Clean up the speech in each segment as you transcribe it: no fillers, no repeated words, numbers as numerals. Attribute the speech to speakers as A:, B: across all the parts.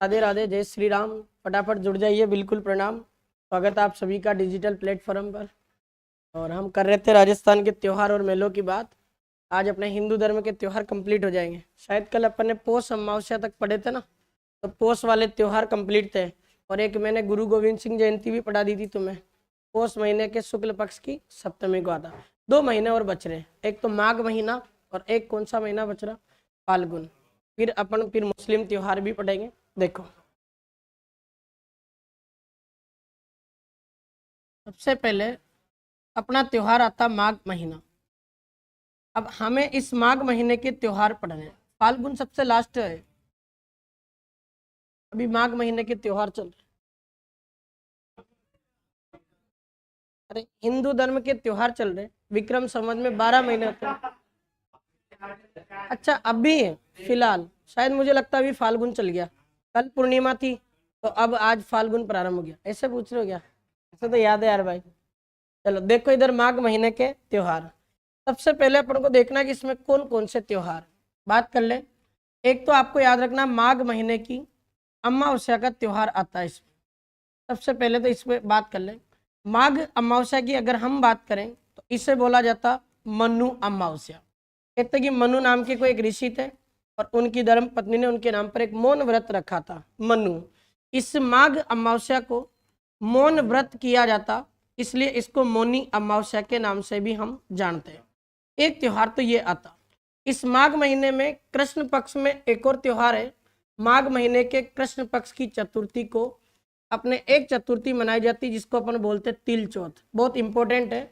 A: राधे राधे, जय श्री राम। फटाफट जुड़ जाइए, बिल्कुल प्रणाम। स्वागत है आप सभी का डिजिटल प्लेटफॉर्म पर। और हम कर रहे थे राजस्थान के त्योहार और मेलों की बात। आज अपने हिंदू धर्म के त्योहार कंप्लीट हो जाएंगे। शायद कल अपन ने पोष अमावस्या तक पढ़े थे ना, तो पोष वाले त्योहार कंप्लीट थे। और एक मैंने गुरु गोविंद सिंह जयंती भी पढ़ा दी थी तुम्हें। पोष महीने के शुक्ल पक्ष की सप्तमी को आता। 2 महीने और बच रहे, एक तो माघ महीना और एक कौन सा महीना बच रहा, फाल्गुन। फिर अपन मुस्लिम त्योहार भी पढ़ेंगे। देखो, सबसे पहले अपना त्योहार आता माघ महीना। अब हमें इस माघ महीने के त्योहार पढ़ने हैं। फाल्गुन सबसे लास्ट है, अभी माघ महीने के त्योहार चल रहे। अरे हिंदू धर्म के त्योहार चल रहे, विक्रम संवत में 12 महीने होते हैं। अच्छा अभी फिलहाल शायद मुझे लगता है अभी फाल्गुन चल गया। कल पूर्णिमा थी तो अब आज फाल्गुन प्रारंभ हो गया, ऐसे पूछ रहे हो क्या? ऐसे तो याद है यार भाई। चलो देखो इधर माघ महीने के त्योहार। सबसे पहले अपन को देखना है कि इसमें कौन कौन से त्योहार बात कर ले। एक तो आपको याद रखना, माघ महीने की अमावस्या का त्योहार आता है इसमें। सबसे पहले तो इसमें बात कर ले। माघ अमावस्या की अगर हम बात करें तो इसे बोला जाता मनु अमावस्या। कहते कि मनु नाम के कोई एक ऋषि थे और उनकी धर्म पत्नी ने उनके नाम पर एक मौन व्रत रखा था, मनु। इस माघ अमावस्या को मौन व्रत किया जाता, इसलिए इसको मौनी अमावस्या के नाम से भी हम जानते हैं। एक त्योहार तो ये आता। इस माघ महीने में कृष्ण पक्ष में एक और त्योहार है। माघ महीने के कृष्ण पक्ष की चतुर्थी को अपने एक चतुर्थी मनाई जाती है जिसको अपन बोलते हैं तिल चौथ। बहुत इंपॉर्टेंट है,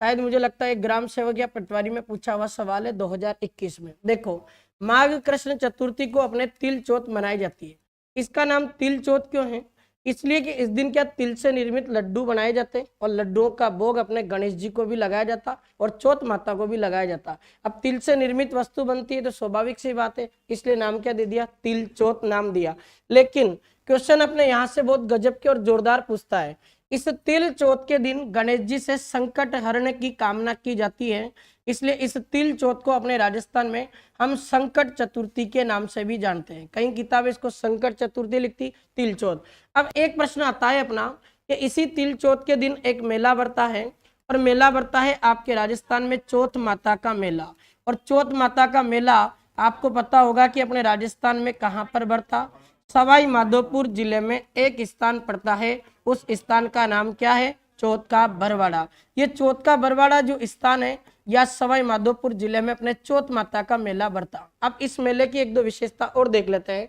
A: शायद मुझे लगता है एक ग्राम सेवक या पटवारी में पूछा हुआ सवाल है 2021 में। देखो, माघ कृष्ण चतुर्थी को अपने तिल चौथ मनाई जाती है। इसका नाम तिल चौथ क्यों है? इसलिए कि इस दिन क्या तिल से निर्मित लड्डू बनाए जाते हैं और लड्डुओं का भोग अपने गणेश जी को भी लगाया जाता और चौथ माता को भी लगाया जाता। अब तिल से निर्मित वस्तु बनती है तो स्वाभाविक सी बात है, इसलिए नाम क्या दे दिया, तिल चौथ नाम दिया। लेकिन क्वेश्चन अपने यहाँ से बहुत गजब के और जोरदार पूछता है। इस तिल चौथ के दिन गणेश जी से संकट हरने की कामना की जाती है, इसलिए इस तिल चौथ को अपने राजस्थान में हम संकट चतुर्थी के नाम से भी जानते हैं। कई किताबें इसको संकट चतुर्थी लिखती, तिल चौथ। अब एक प्रश्न आता है अपना कि इसी तिल चौथ के दिन एक मेला बढ़ता है और मेला बढ़ता है आपके राजस्थान में चौथ माता का मेला। और चौथ माता का मेला आपको पता होगा कि अपने राजस्थान में कहाँ पर बढ़ता, सवाई माधोपुर जिले में एक स्थान पड़ता है। उस स्थान का नाम क्या है? चौथ का बरवाड़ा। ये चौथ का बरवाड़ा जो स्थान है या सवाई माधोपुर जिले में अपने चौथ माता का मेला बढ़ता। अब इस मेले की एक दो विशेषता और देख लेते हैं।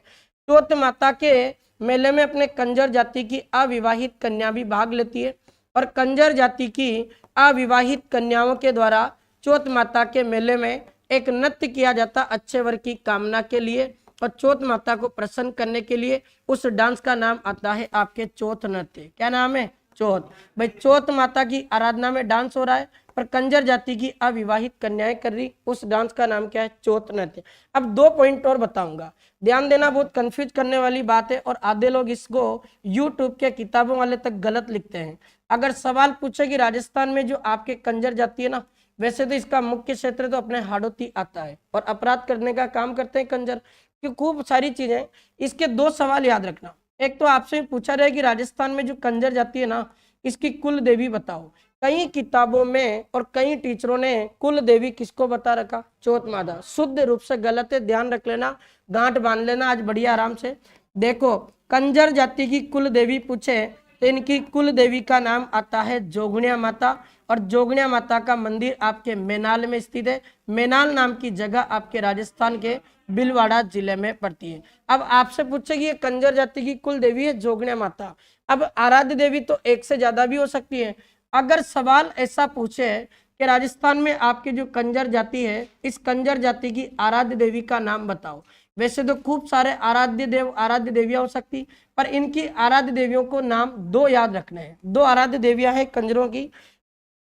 A: चौथ माता के मेले में अपने कंजर जाति की अविवाहित कन्या भी भाग लेती है और कंजर जाति की अविवाहित कन्याओं के द्वारा चौथ माता के मेले में एक नृत्य किया जाता अच्छे वर की कामना के लिए और चौथ माता को प्रसन्न करने के लिए। उस डांस का नाम आता है आपके चौथ नृत्य। क्या नाम है? चौथ। भाई चौथ माता की आराधना में डांस हो रहा है पर कंजर जाति की अविवाहित कन्याएं कर रही, उस डांस का नाम क्या है? चौथ नृत्य। अब 2 पॉइंट और बताऊंगा, ध्यान देना, बहुत कंफ्यूज करने वाली बात है और आधे लोग इसको यूट्यूब के किताबों वाले तक गलत लिखते हैं। अगर सवाल पूछे कि राजस्थान में जो आपके कंजर जाति है ना, वैसे तो इसका मुख्य क्षेत्र तो अपने हाड़ौती आता है और अपराध करने का काम करते हैं कंजर की खूब सारी चीजें। इसके 2 सवाल याद रखना। एक तो आपसे पूछा रहा है कि राजस्थान में जो कंजर जाति है ना, इसकी कुल देवी बताओ। कई किताबों में और कई टीचरों ने कुल देवी किसको बता रखा? चौथ माता। शुद्ध रूप से गलत है, ध्यान रख लेना, गांठ बांध लेना आज बढ़िया आराम से। देखो, कंजर जाति की कुल देवी पूछे तो इनकी कुल देवी का नाम आता है जोगणिया माता और जोगणिया माता का मंदिर आपके मेनाल में स्थित है। मेनाल नाम की जगह आपके राजस्थान के भीलवाड़ा जिले में पड़ती है। अब आपसे पूछे कि ये कंजर जाति की कुल देवी है जोगणिया माता। अब आराध्य देवी तो एक से ज्यादा भी हो सकती है। अगर सवाल ऐसा पूछे कि राजस्थान में आपकी जो कंजर जाति है, इस कंजर जाति की आराध्य देवी का नाम बताओ, वैसे तो खूब सारे आराध्य देव आराध्य देवियां हो सकती, पर इनकी आराध्य देवियों को नाम 2 याद रखने हैं। 2 आराध्य देवियां हैं कंजरों की।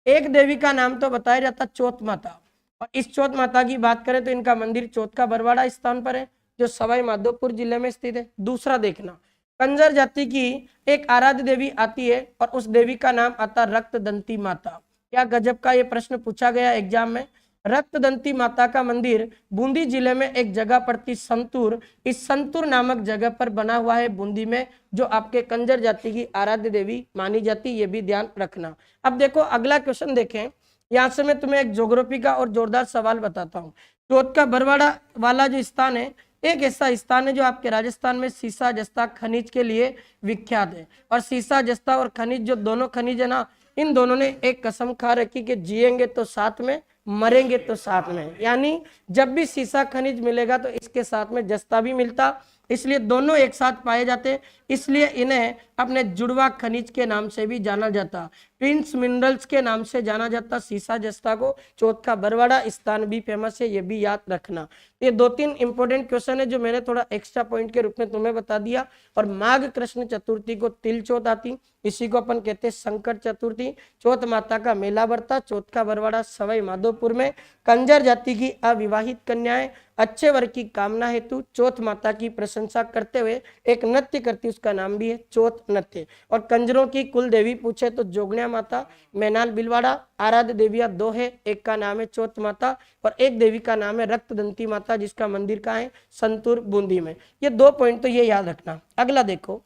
A: एक देवी का नाम तो बताया जाता चौथ माता, और इस चौथ माता की बात करें तो इनका मंदिर चौथ का बरवाड़ा स्थान पर है जो सवाई माधोपुर जिले में स्थित है। दूसरा देखना, कंजर जाति की एक आराध्य देवी आती है और उस देवी का नाम आता रक्त दंती माता। क्या गजब का ये प्रश्न पूछा गया एग्जाम में। रक्तदंती माता का मंदिर बूंदी जिले में एक जगह पड़ती संतूर, इस संतूर नामक जगह पर बना हुआ है बूंदी में, जो आपके कंजर जाति की आराध्य देवी मानी जाती, ये भी ध्यान रखना। अब देखो अगला क्वेश्चन देखें, यहाँ से मैं तुम्हें एक ज्योग्राफी का और जोरदार सवाल बताता हूँ। चौथ का बरवाड़ा वाला जो स्थान है, एक ऐसा स्थान है जो आपके राजस्थान में सीसा जस्ता खनिज के लिए विख्यात है। और सीसा जस्ता और खनिज, जो दोनों खनिज है ना, इन दोनों ने एक कसम खा रखी कि जिएंगे तो साथ में, मरेंगे तो साथ में। यानी जब भी सीसा खनिज मिलेगा तो इसके साथ में जस्ता भी मिलता, इसलिए दोनों एक साथ पाए जाते, इसलिए इन्हें अपने जुड़वा खनिज के नाम से भी जाना जाता, ट्विंस मिनरल्स के नाम से जाना जाता सीसा जस्ता को। चौथ का बरवाड़ा स्थान भी फेमस है, ये भी याद रखना। ये 2-3 इंपॉर्टेंट क्वेश्चन है जो मैंने थोड़ा एक्स्ट्रा पॉइंट के रूप में तुम्हें बता दिया। और माघ कृष्ण चतुर्थी को तिल चौथ आती, इसी को अपन कहते हैं संकट चतुर्थी। चौथ माता का मेला बढ़ता, चौथ का बरवाड़ा सवाई माधोपुर में। कंजर जाति की अविवाहित कन्याएं अच्छे वर्ग की कामना हेतु चौथ माता की प्रशंसा करते हुए एक नृत्य करती, उसका नाम भी है चौथ नृत्य। और कंजरों की कुल देवी पूछे तो जोगण्या माता, मैनाल बिलवाड़ा। आराध्य देवियां 2 है, एक का नाम है चौथ माता और एक देवी का नाम है रक्तदंती माता, जिसका मंदिर कहाँ है, संतूर बूंदी में। ये 2 पॉइंट तो ये याद रखना। अगला देखो,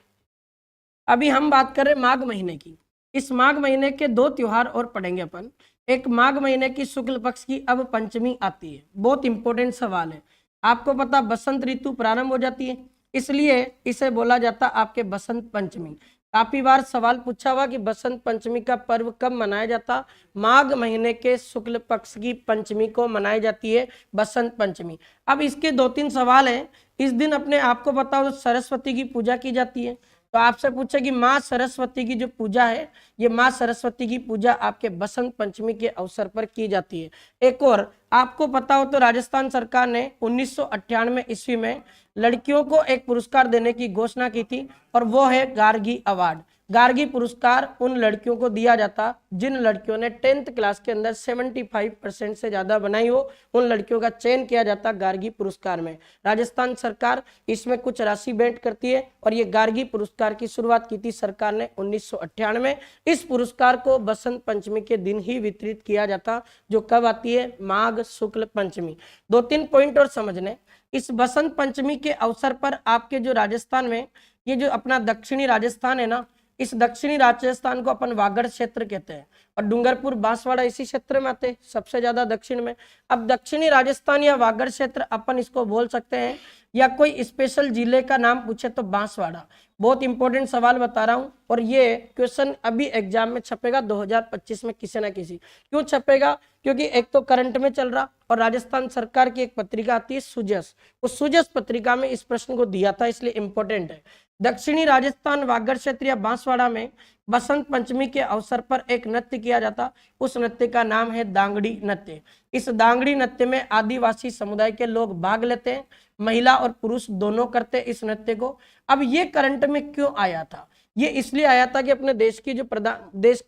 A: अभी हम बात कर रहे माघ महीने की। इस माघ महीने के 2 त्योहार और पढ़ेंगे अपन। एक माघ महीने की शुक्ल पक्ष की अब पंचमी आती है, बहुत इंपॉर्टेंट सवाल है। आपको पता बसंत ऋतु प्रारंभ हो जाती है, इसलिए इसे बोला जाता आपके बसंत पंचमी। काफी बार सवाल पूछा हुआ कि बसंत पंचमी का पर्व कब मनाया जाता, माघ महीने के शुक्ल पक्ष की पंचमी को मनाई जाती है बसंत पंचमी। अब इसके 2-3 सवाल हैं। इस दिन अपने आपको पता हो तो सरस्वती की पूजा की जाती है, तो आपसे पूछे कि माँ सरस्वती की जो पूजा है, ये माँ सरस्वती की पूजा आपके बसंत पंचमी के अवसर पर की जाती है। एक और आपको पता हो तो राजस्थान सरकार ने 1998 ईस्वी में लड़कियों को एक पुरस्कार देने की घोषणा की थी, और वो है गार्गी अवार्ड। गार्गी पुरस्कार उन लड़कियों को दिया जाता जिन लड़कियों ने 10th क्लास के अंदर 75% से ज्यादा बनाई हो, उन लड़कियों का चयन किया जाता गार्गी पुरस्कार में। राजस्थान सरकार इसमें कुछ राशि भेंट करती है, और ये गार्गी पुरस्कार की शुरुआत की थी सरकार ने 1998 में। इस पुरस्कार को बसंत पंचमी के दिन ही वितरित किया जाता, जो कब आती है, माघ शुक्ल पंचमी। 2-3 पॉइंट और समझने। इस बसंत पंचमी के अवसर पर आपके जो राजस्थान में ये जो अपना दक्षिणी राजस्थान है ना, इस दक्षिणी राजस्थान को अपन वागड़ क्षेत्र कहते हैं, और डूंगरपुर बांसवाड़ा इसी क्षेत्र में आते हैं, सबसे ज्यादा दक्षिण में। अब दक्षिणी राजस्थान या वागड़ क्षेत्र अपन इसको बोल सकते हैं, या कोई स्पेशल जिले का नाम पूछे तो बांसवाड़ा। बहुत इंपॉर्टेंट सवाल बता रहा हूं, और ये क्वेश्चन अभी एग्जाम में छपेगा 2025 में किसी ना किसी। क्यों छपेगा, क्योंकि एक तो करंट में चल रहा, और राजस्थान सरकार की एक पत्रिका आती है सुजस, उस सुजस पत्रिका में इस प्रश्न को दिया था, इसलिए इंपॉर्टेंट है। दक्षिणी राजस्थान वागड़ क्षेत्र या बांसवाड़ा में बसंत पंचमी के अवसर पर एक नृत्य किया जाता, उस नृत्य का नाम है दांगड़ी नृत्य। इस दांगड़ी नृत्य में आदिवासी समुदाय के लोग भाग लेते हैं, महिला और पुरुष दोनों करते इस नृत्य को। अब ये करंट में क्यों आया था, ये इसलिए आया था कि अपने देश की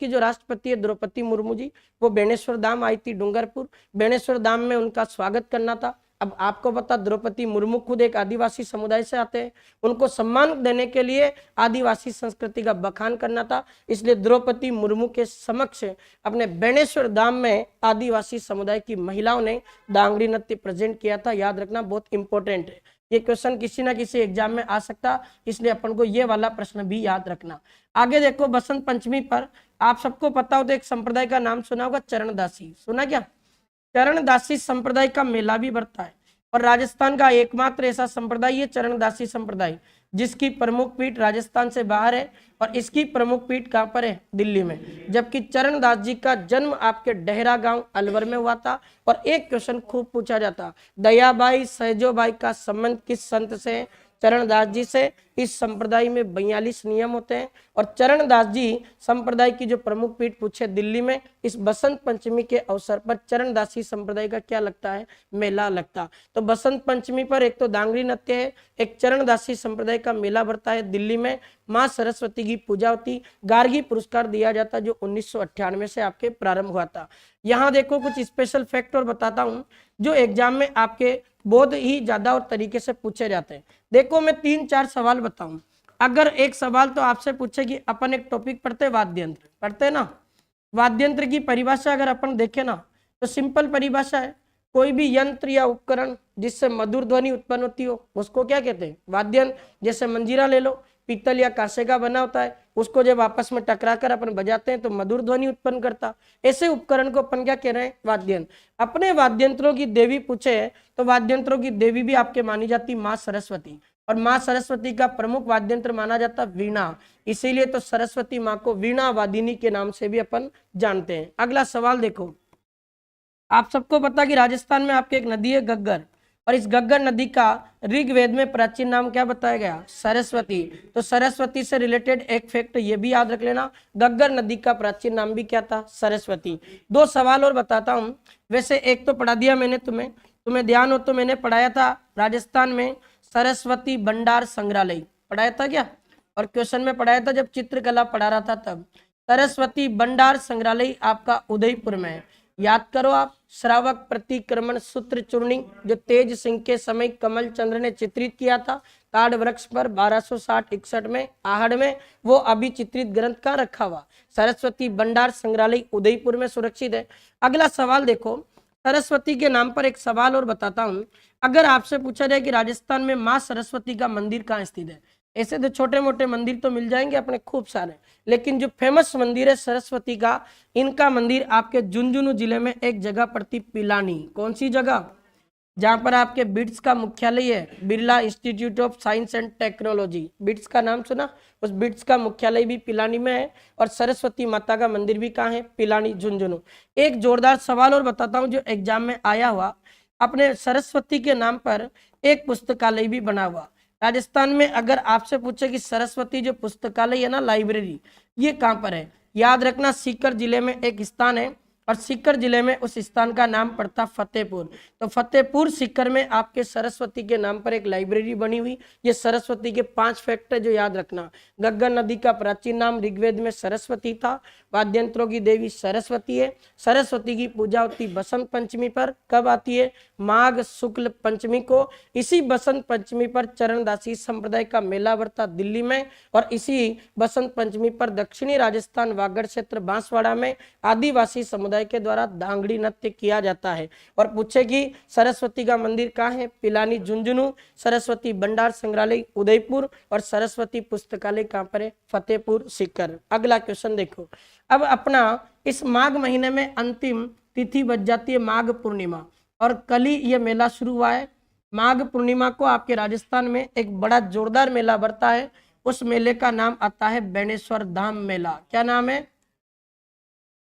A: जो राष्ट्रपति है द्रौपदी मुर्मू जी, वो बेणेश्वर धाम आई थी डूंगरपुर। बेणेश्वर धाम में उनका स्वागत करना था। अब आपको पता द्रौपदी मुर्मू खुद एक आदिवासी समुदाय से आते हैं, उनको सम्मान देने के लिए आदिवासी संस्कृति का बखान करना था, इसलिए द्रौपदी मुर्मू के समक्ष अपने बेणेश्वर धाम में आदिवासी समुदाय की महिलाओं ने दांगड़ी नृत्य प्रेजेंट किया था। याद रखना, बहुत इंपॉर्टेंट है ये क्वेश्चन, किसी ना किसी एग्जाम में आ सकता, इसलिए अपन को ये वाला प्रश्न भी याद रखना। आगे देखो, बसंत पंचमी पर आप सबको पता हो तो एक संप्रदाय का नाम सुना होगा, चरणदासी। सुना क्या? चरणदासी संप्रदाय का मेला भी बढ़ता है, और राजस्थान का एकमात्र ऐसा संप्रदाय है चरणदासी संप्रदाय, जिसकी प्रमुख पीठ राजस्थान से बाहर है, और इसकी प्रमुख पीठ कहाँ पर है, दिल्ली में। जबकि चरणदास जी का जन्म आपके डेहरा गांव अलवर में हुआ था। और एक क्वेश्चन खूब पूछा जाता, दयाबाई सहजोबाई का संबंध किस संत से है? चरणदास जी से। इस संप्रदाय में 42 नियम होते हैं, और चरणदास जी संप्रदाय की जो प्रमुख पीठ पूछे दिल्ली में। इस बसंत पंचमी के अवसर पर चरणदासी संप्रदाय का क्या लगता है, मेला लगता। तो बसंत पंचमी पर एक तो दांगड़ी नृत्य है, एक चरणदासी संप्रदाय का मेला बढ़ता है दिल्ली में, माँ सरस्वती की पूजा होती, गार्गी पुरस्कार दिया जाता जो 1998 से आपके प्रारंभ हुआ था। यहाँ देखो कुछ स्पेशल फैक्ट और बताता हूँ जो एग्जाम में आपके बहुत ही ज्यादा और तरीके से पूछे जाते हैं। देखो मैं 3-4 सवाल बताऊं। अगर एक सवाल तो आपसे पूछे कि अपन एक टॉपिक पढ़ते वाद्य यंत्र, पढ़ते ना, वाद्य यंत्र की परिभाषा अगर अपन देखें ना तो सिंपल परिभाषा है, कोई भी यंत्र या उपकरण जिससे मधुर ध्वनि उत्पन्न होती हो उसको क्या कहते हैं? वाद्य यंत्र। जैसे मंजीरा ले लो, पीतल या कांसे का बना होता है, उसको जब आपस में टकराकर अपन बजाते हैं तो मधुर ध्वनि उत्पन्न करता। ऐसे उपकरण को अपन क्या कह रहे हैं? वाद्य यंत्र। अपने वाद्य यंत्रों की देवी पूछे तो वाद्य यंत्रों की देवी भी आपके मानी जाती माँ सरस्वती, और माँ सरस्वती का प्रमुख वाद्य यंत्र माना जाता वीणा। इसीलिए तो सरस्वती माँ को वीणा वादिनी के नाम से भी अपन जानते हैं। अगला सवाल देखो, आप सबको पता कि राजस्थान में आपके एक नदी है गग्गर, और इस गग्गर नदी का ऋग्वेद में प्राचीन नाम क्या बताया गया? सरस्वती। तो सरस्वती से रिलेटेड एक फैक्ट ये भी याद रख लेना, गग्गर नदी का प्राचीन नाम भी क्या था? सरस्वती। दो सवाल और बताता हूं, वैसे एक तो पढ़ा दिया मैंने तुम्हें ध्यान हो तो मैंने पढ़ाया था राजस्थान में सरस्वती भंडार संग्रहालय, पढ़ाया था क्या? और क्वेश्चन में पढ़ाया था जब चित्रकला पढ़ा रहा था तब। सरस्वती भंडार संग्रहालय आपका उदयपुर में है। याद करो आप, श्रावक प्रतिक्रमण सूत्र चूर्णिंग जो तेज सिंह के समय कमल चंद्र ने चित्रित किया था ताड़ वृक्ष पर 1260-61 में आहड़ में, वो अभी चित्रित ग्रंथ का रखा हुआ सरस्वती भंडार संग्रहालय उदयपुर में सुरक्षित है। अगला सवाल देखो, सरस्वती के नाम पर एक सवाल और बताता हूं, अगर आपसे पूछा जाए कि राजस्थान में माँ सरस्वती का मंदिर कहाँ स्थित है, ऐसे तो छोटे मोटे मंदिर तो मिल जाएंगे अपने खूब सारे, लेकिन जो फेमस मंदिर है सरस्वती का, इनका मंदिर आपके झुंझुनू जिले में एक जगह पड़ती पिलानी। कौन सी जगह? जहां पर आपके बिट्स का मुख्यालय है, Birla institute of science and technology. Bits का नाम सुना? उस बिट्स का मुख्यालय भी पिलानी में है, और सरस्वती माता का मंदिर भी कहाँ है? पिलानी, झुंझुनू। एक जोरदार सवाल और बताता हूँ जो एग्जाम में आया हुआ, अपने सरस्वती के नाम पर एक पुस्तकालय भी बना हुआ राजस्थान में। अगर आपसे पूछे कि सरस्वती जो पुस्तकालय है ना, लाइब्रेरी, ये कहाँ पर है, याद रखना सीकर जिले में एक स्थान है, और सीकर जिले में उस स्थान का नाम पड़ता फतेहपुर। तो फतेहपुर सीकर में आपके सरस्वती के नाम पर एक लाइब्रेरी बनी हुई। ये सरस्वती के 5 फैक्ट है जो याद रखना। गग्गर नदी का प्राचीन नाम ऋग्वेद में सरस्वती था, वाद्यंत्रों की देवी सरस्वती है। सरस्वती की पूजा होती बसंत पंचमी पर, कब आती है? माघ शुक्ल पंचमी को। इसी बसंत पंचमी पर चरणदासी संप्रदाय का मेला बढ़ता दिल्ली में, और इसी बसंत पंचमी पर दक्षिणी राजस्थान वागड़ क्षेत्र बांसवाड़ा में आदिवासी समुदाय के द्वारा दांगड़ी नृत्य किया जाता है। और पूछे कि सरस्वती का मंदिर कहाँ है? पिलानी, झुंझुनू। सरस्वती भंडार संग्रहालय उदयपुर, और सरस्वती पुस्तकालय कहाँ पर है? फतेहपुर सीकर। अगला क्वेश्चन देखो, अब अपना इस माघ महीने में अंतिम तिथि बच जाती है माघ पूर्णिमा, और कल ही ये मेला शुरू हुआ है। माघ पूर्णिमा को आपके राजस्थान में एक बड़ा जोरदार मेला बढ़ता है। उस मेले का नाम आता है बेणेश्वर धाम मेला। क्या नाम है?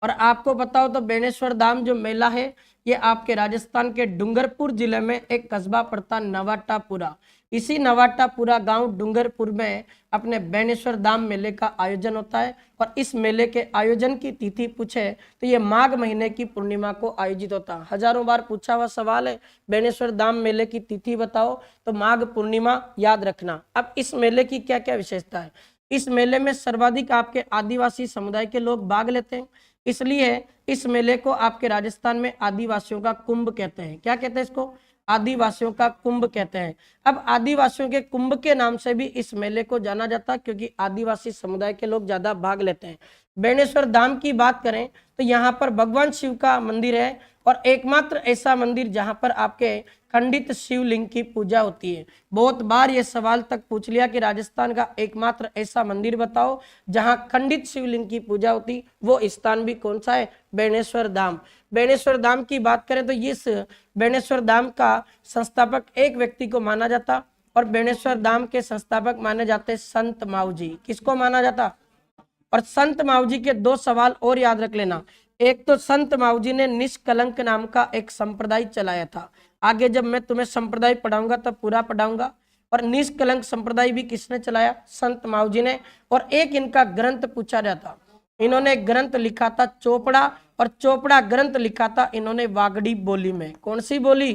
A: और आपको बताओ तो बेणेश्वर धाम जो मेला है ये आपके राजस्थान के डूंगरपुर जिले में एक कस्बा पड़ता नवाटापुरा। इसी नवाटापुरा गांव डूंगरपुर में अपने बेणेश्वर धाम मेले का आयोजन होता है, और इस मेले के आयोजन की तिथि पूछे तो ये माघ महीने की पूर्णिमा को आयोजित होता है। हजारों बार पूछा हुआ सवाल है, बेणेश्वर धाम मेले की तिथि बताओ, तो माघ पूर्णिमा याद रखना। अब इस मेले की क्या क्या विशेषता है? इस मेले में सर्वाधिक आपके आदिवासी समुदाय के लोग भाग लेते हैं, इसलिए इस मेले को आपके राजस्थान में आदिवासियों का कुंभ कहते हैं। क्या कहते हैं इसको? आदिवासियों का कुंभ कहते हैं। अब आदिवासियों के कुंभ के नाम से भी इस मेले को जाना जाता है, क्योंकि आदिवासी समुदाय के लोग ज्यादा भाग लेते हैं। बेणेश्वर धाम की बात करें तो यहाँ पर भगवान शिव का मंदिर है, और एकमात्र ऐसा मंदिर जहाँ पर आपके खंडित शिवलिंग की पूजा होती है। बहुत बार ये सवाल तक पूछ लिया कि राजस्थान का एकमात्र ऐसा मंदिर बताओ जहां खंडित शिवलिंग की पूजा होती, वो स्थान भी कौन सा है? बेणेश्वर धाम। बेणेश्वर धाम की बात करें तो इस बेणेश्वर धाम का संस्थापक एक व्यक्ति को माना जाता, और बेणेश्वर धाम के संस्थापक माने जाते संत माऊजी। किसको माना जाता? और संत माऊजी के 2 सवाल और याद रख लेना। एक तो संत माऊजी ने निष्कलंक नाम का एक संप्रदाय चलाया था, आगे जब मैं तुम्हें संप्रदाय पढ़ाऊंगा तब पूरा पढ़ाऊंगा। और निष्कलंक संप्रदाय भी किसने चलाया? संत माऊजी ने। और एक इनका ग्रंथ पूछा जाता, इन्होंने ग्रंथ लिखा था चोपड़ा, और चोपड़ा ग्रंथ लिखा था इन्होंने वागड़ी बोली में। कौन सी बोली?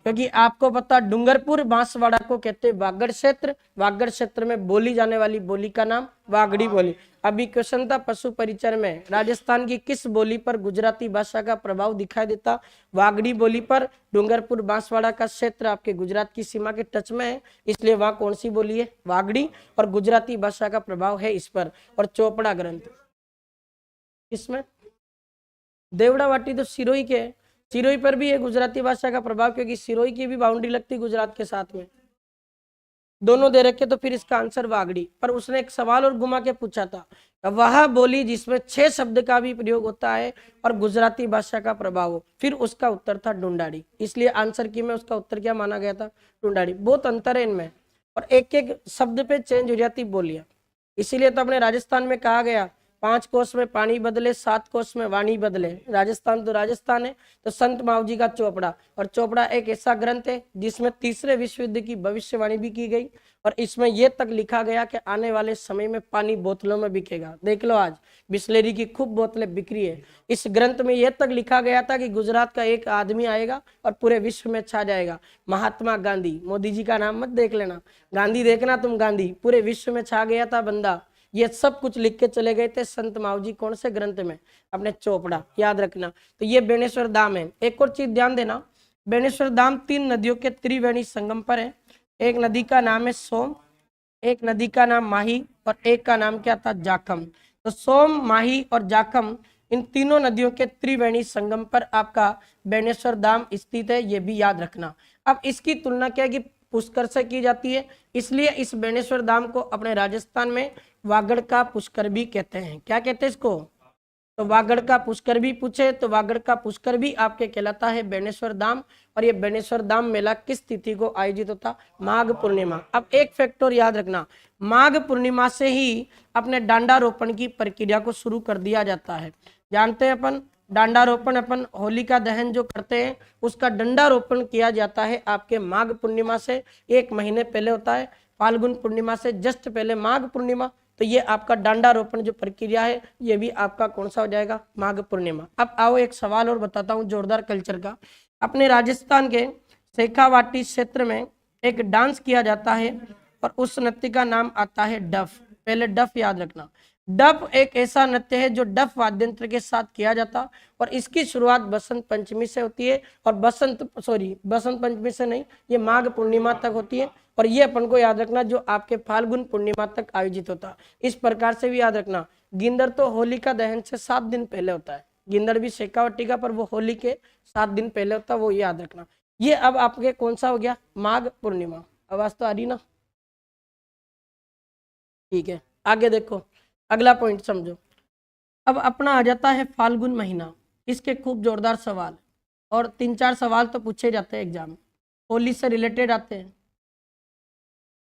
A: क्योंकि आपको पता डूंगरपुर बांसवाड़ा को कहते वागड़ क्षेत्र, वागड़ क्षेत्र में बोली जाने वाली बोली का नाम वागड़ी बोली। अभी क्वेश्चन था पशु परिचर में, राजस्थान की किस बोली पर गुजराती भाषा का प्रभाव दिखाई देता? वागड़ी बोली पर। डूंगरपुर बांसवाड़ा का क्षेत्र आपके गुजरात की सीमा के टच में है, इसलिए वहां कौन सी बोली है? वागड़ी, और गुजराती भाषा का प्रभाव है इस पर। और चोपड़ा ग्रंथ इसमें, देवड़ा वाटी तो सिरोही के, सिरोही पर भी है गुजराती भाषा का प्रभाव, क्योंकि सिरोही की भी बाउंड्री लगती गुजरात के साथ में। दोनों दे रखे तो फिर इसका आंसर वागड़ी। पर उसने एक सवाल और घुमा के पूछा था, वह बोली जिसमें 6 शब्द का भी प्रयोग होता है और गुजराती भाषा का प्रभाव हो। फिर उसका उत्तर था ढूंढाड़ी। इसलिए आंसर की में उसका उत्तर क्या माना गया था? ढूंढाड़ी। बहुत अंतर है इनमें, और एक एक शब्द पे चेंज हो जाती बोलियां। इसीलिए तो अपने राजस्थान में कहा गया 5 कोस में पानी बदले, 7 कोस में वाणी बदले। राजस्थान तो राजस्थान है, तो संत मावजी का चोपड़ा, और चोपड़ा एक ऐसा ग्रंथ है जिसमें तीसरे विश्व युद्ध की भविष्यवाणी भी की गई, और इसमें यह तक लिखा गया कि आने वाले समय में पानी बोतलों में बिकेगा। देख लो, आज बिस्लेरी की खूब बोतलें बिक्री है। इस ग्रंथ में यह तक लिखा गया था कि गुजरात का एक आदमी आएगा और पूरे विश्व में छा जाएगा। महात्मा गांधी, मोदी जी का नाम मत देख लेना, गांधी देखना तुम, गांधी पूरे विश्व में छा गया था बंदा। ये सब कुछ लिख के चले गए थे संत मावजी। कौन से ग्रंथ में? अपने चोपड़ा, याद रखना। तो ये बेणेश्वर धाम है। एक और चीज ध्यान देना, बेणेश्वर धाम 3 नदियों के त्रिवेणी संगम पर है। एक नदी का नाम है सोम, एक नदी का नाम माही, और एक का नाम क्या था? जाखम। तो सोम, माही और जाखम, इन तीनों नदियों के त्रिवेणी संगम पर आपका बेणेश्वर धाम स्थित है, ये भी याद रखना। अब इसकी तुलना क्या है कि पुष्कर से की जाती है, इसलिए इस बेणेश्वर धाम को अपने राजस्थान में वागड़ का पुष्कर भी कहते हैं। क्या कहते हैं इसको? तो वागड़ का पुष्कर भी पूछे तो वागड़ का पुष्कर भी आपके कहलाता है बेणेश्वर धाम। और ये बेणेश्वर धाम मेला किस तिथि को आयोजित होता? माघ पूर्णिमा। अब एक फैक्टर याद रखना, माघ पूर्णिमा से ही अपने डांडारोपण की प्रक्रिया को शुरू कर दिया जाता है। जानते हैं अपन डांडारोपण, अपन होलिका दहन जो करते हैं उसका डंडारोपण किया जाता है आपके माघ पूर्णिमा से 1 महीने पहले होता है। फाल्गुन पूर्णिमा से जस्ट पहले माघ पूर्णिमा। तो ये आपका डांडारोपण जो प्रक्रिया है ये भी आपका कौन सा हो जाएगा? माघ पूर्णिमा। अब आओ एक सवाल और बताता हूँ जोरदार कल्चर का। अपने राजस्थान के शेखावाटी क्षेत्र में एक डांस किया जाता है और उस नृत्य का नाम आता है डफ। पहले डफ याद रखना। डफ एक ऐसा नृत्य है जो डफ वाद्यंत्र के साथ किया जाता, और इसकी शुरुआत बसंत पंचमी से होती है, और बसंत पंचमी से नहीं, ये माघ पूर्णिमा तक होती है। और ये अपन को याद रखना जो आपके फाल्गुन पूर्णिमा तक आयोजित होता। इस प्रकार से भी याद रखना, गिंदर तो होलिका दहन से 7 दिन पहले होता है। गिंदर भी शेखावटी का, पर वो होली के 7 दिन पहले होता है, वो याद रखना। ये अब आपके कौन सा हो गया? माघ पूर्णिमा। आवाज तो आ रही ना? ठीक है, आगे देखो, अगला पॉइंट समझो। अब अपना आ जाता है फाल्गुन महीना। इसके खूब जोरदार सवाल, और 3-4 सवाल तो पूछे जाते हैं एग्जाम में, होली से रिलेटेड आते हैं।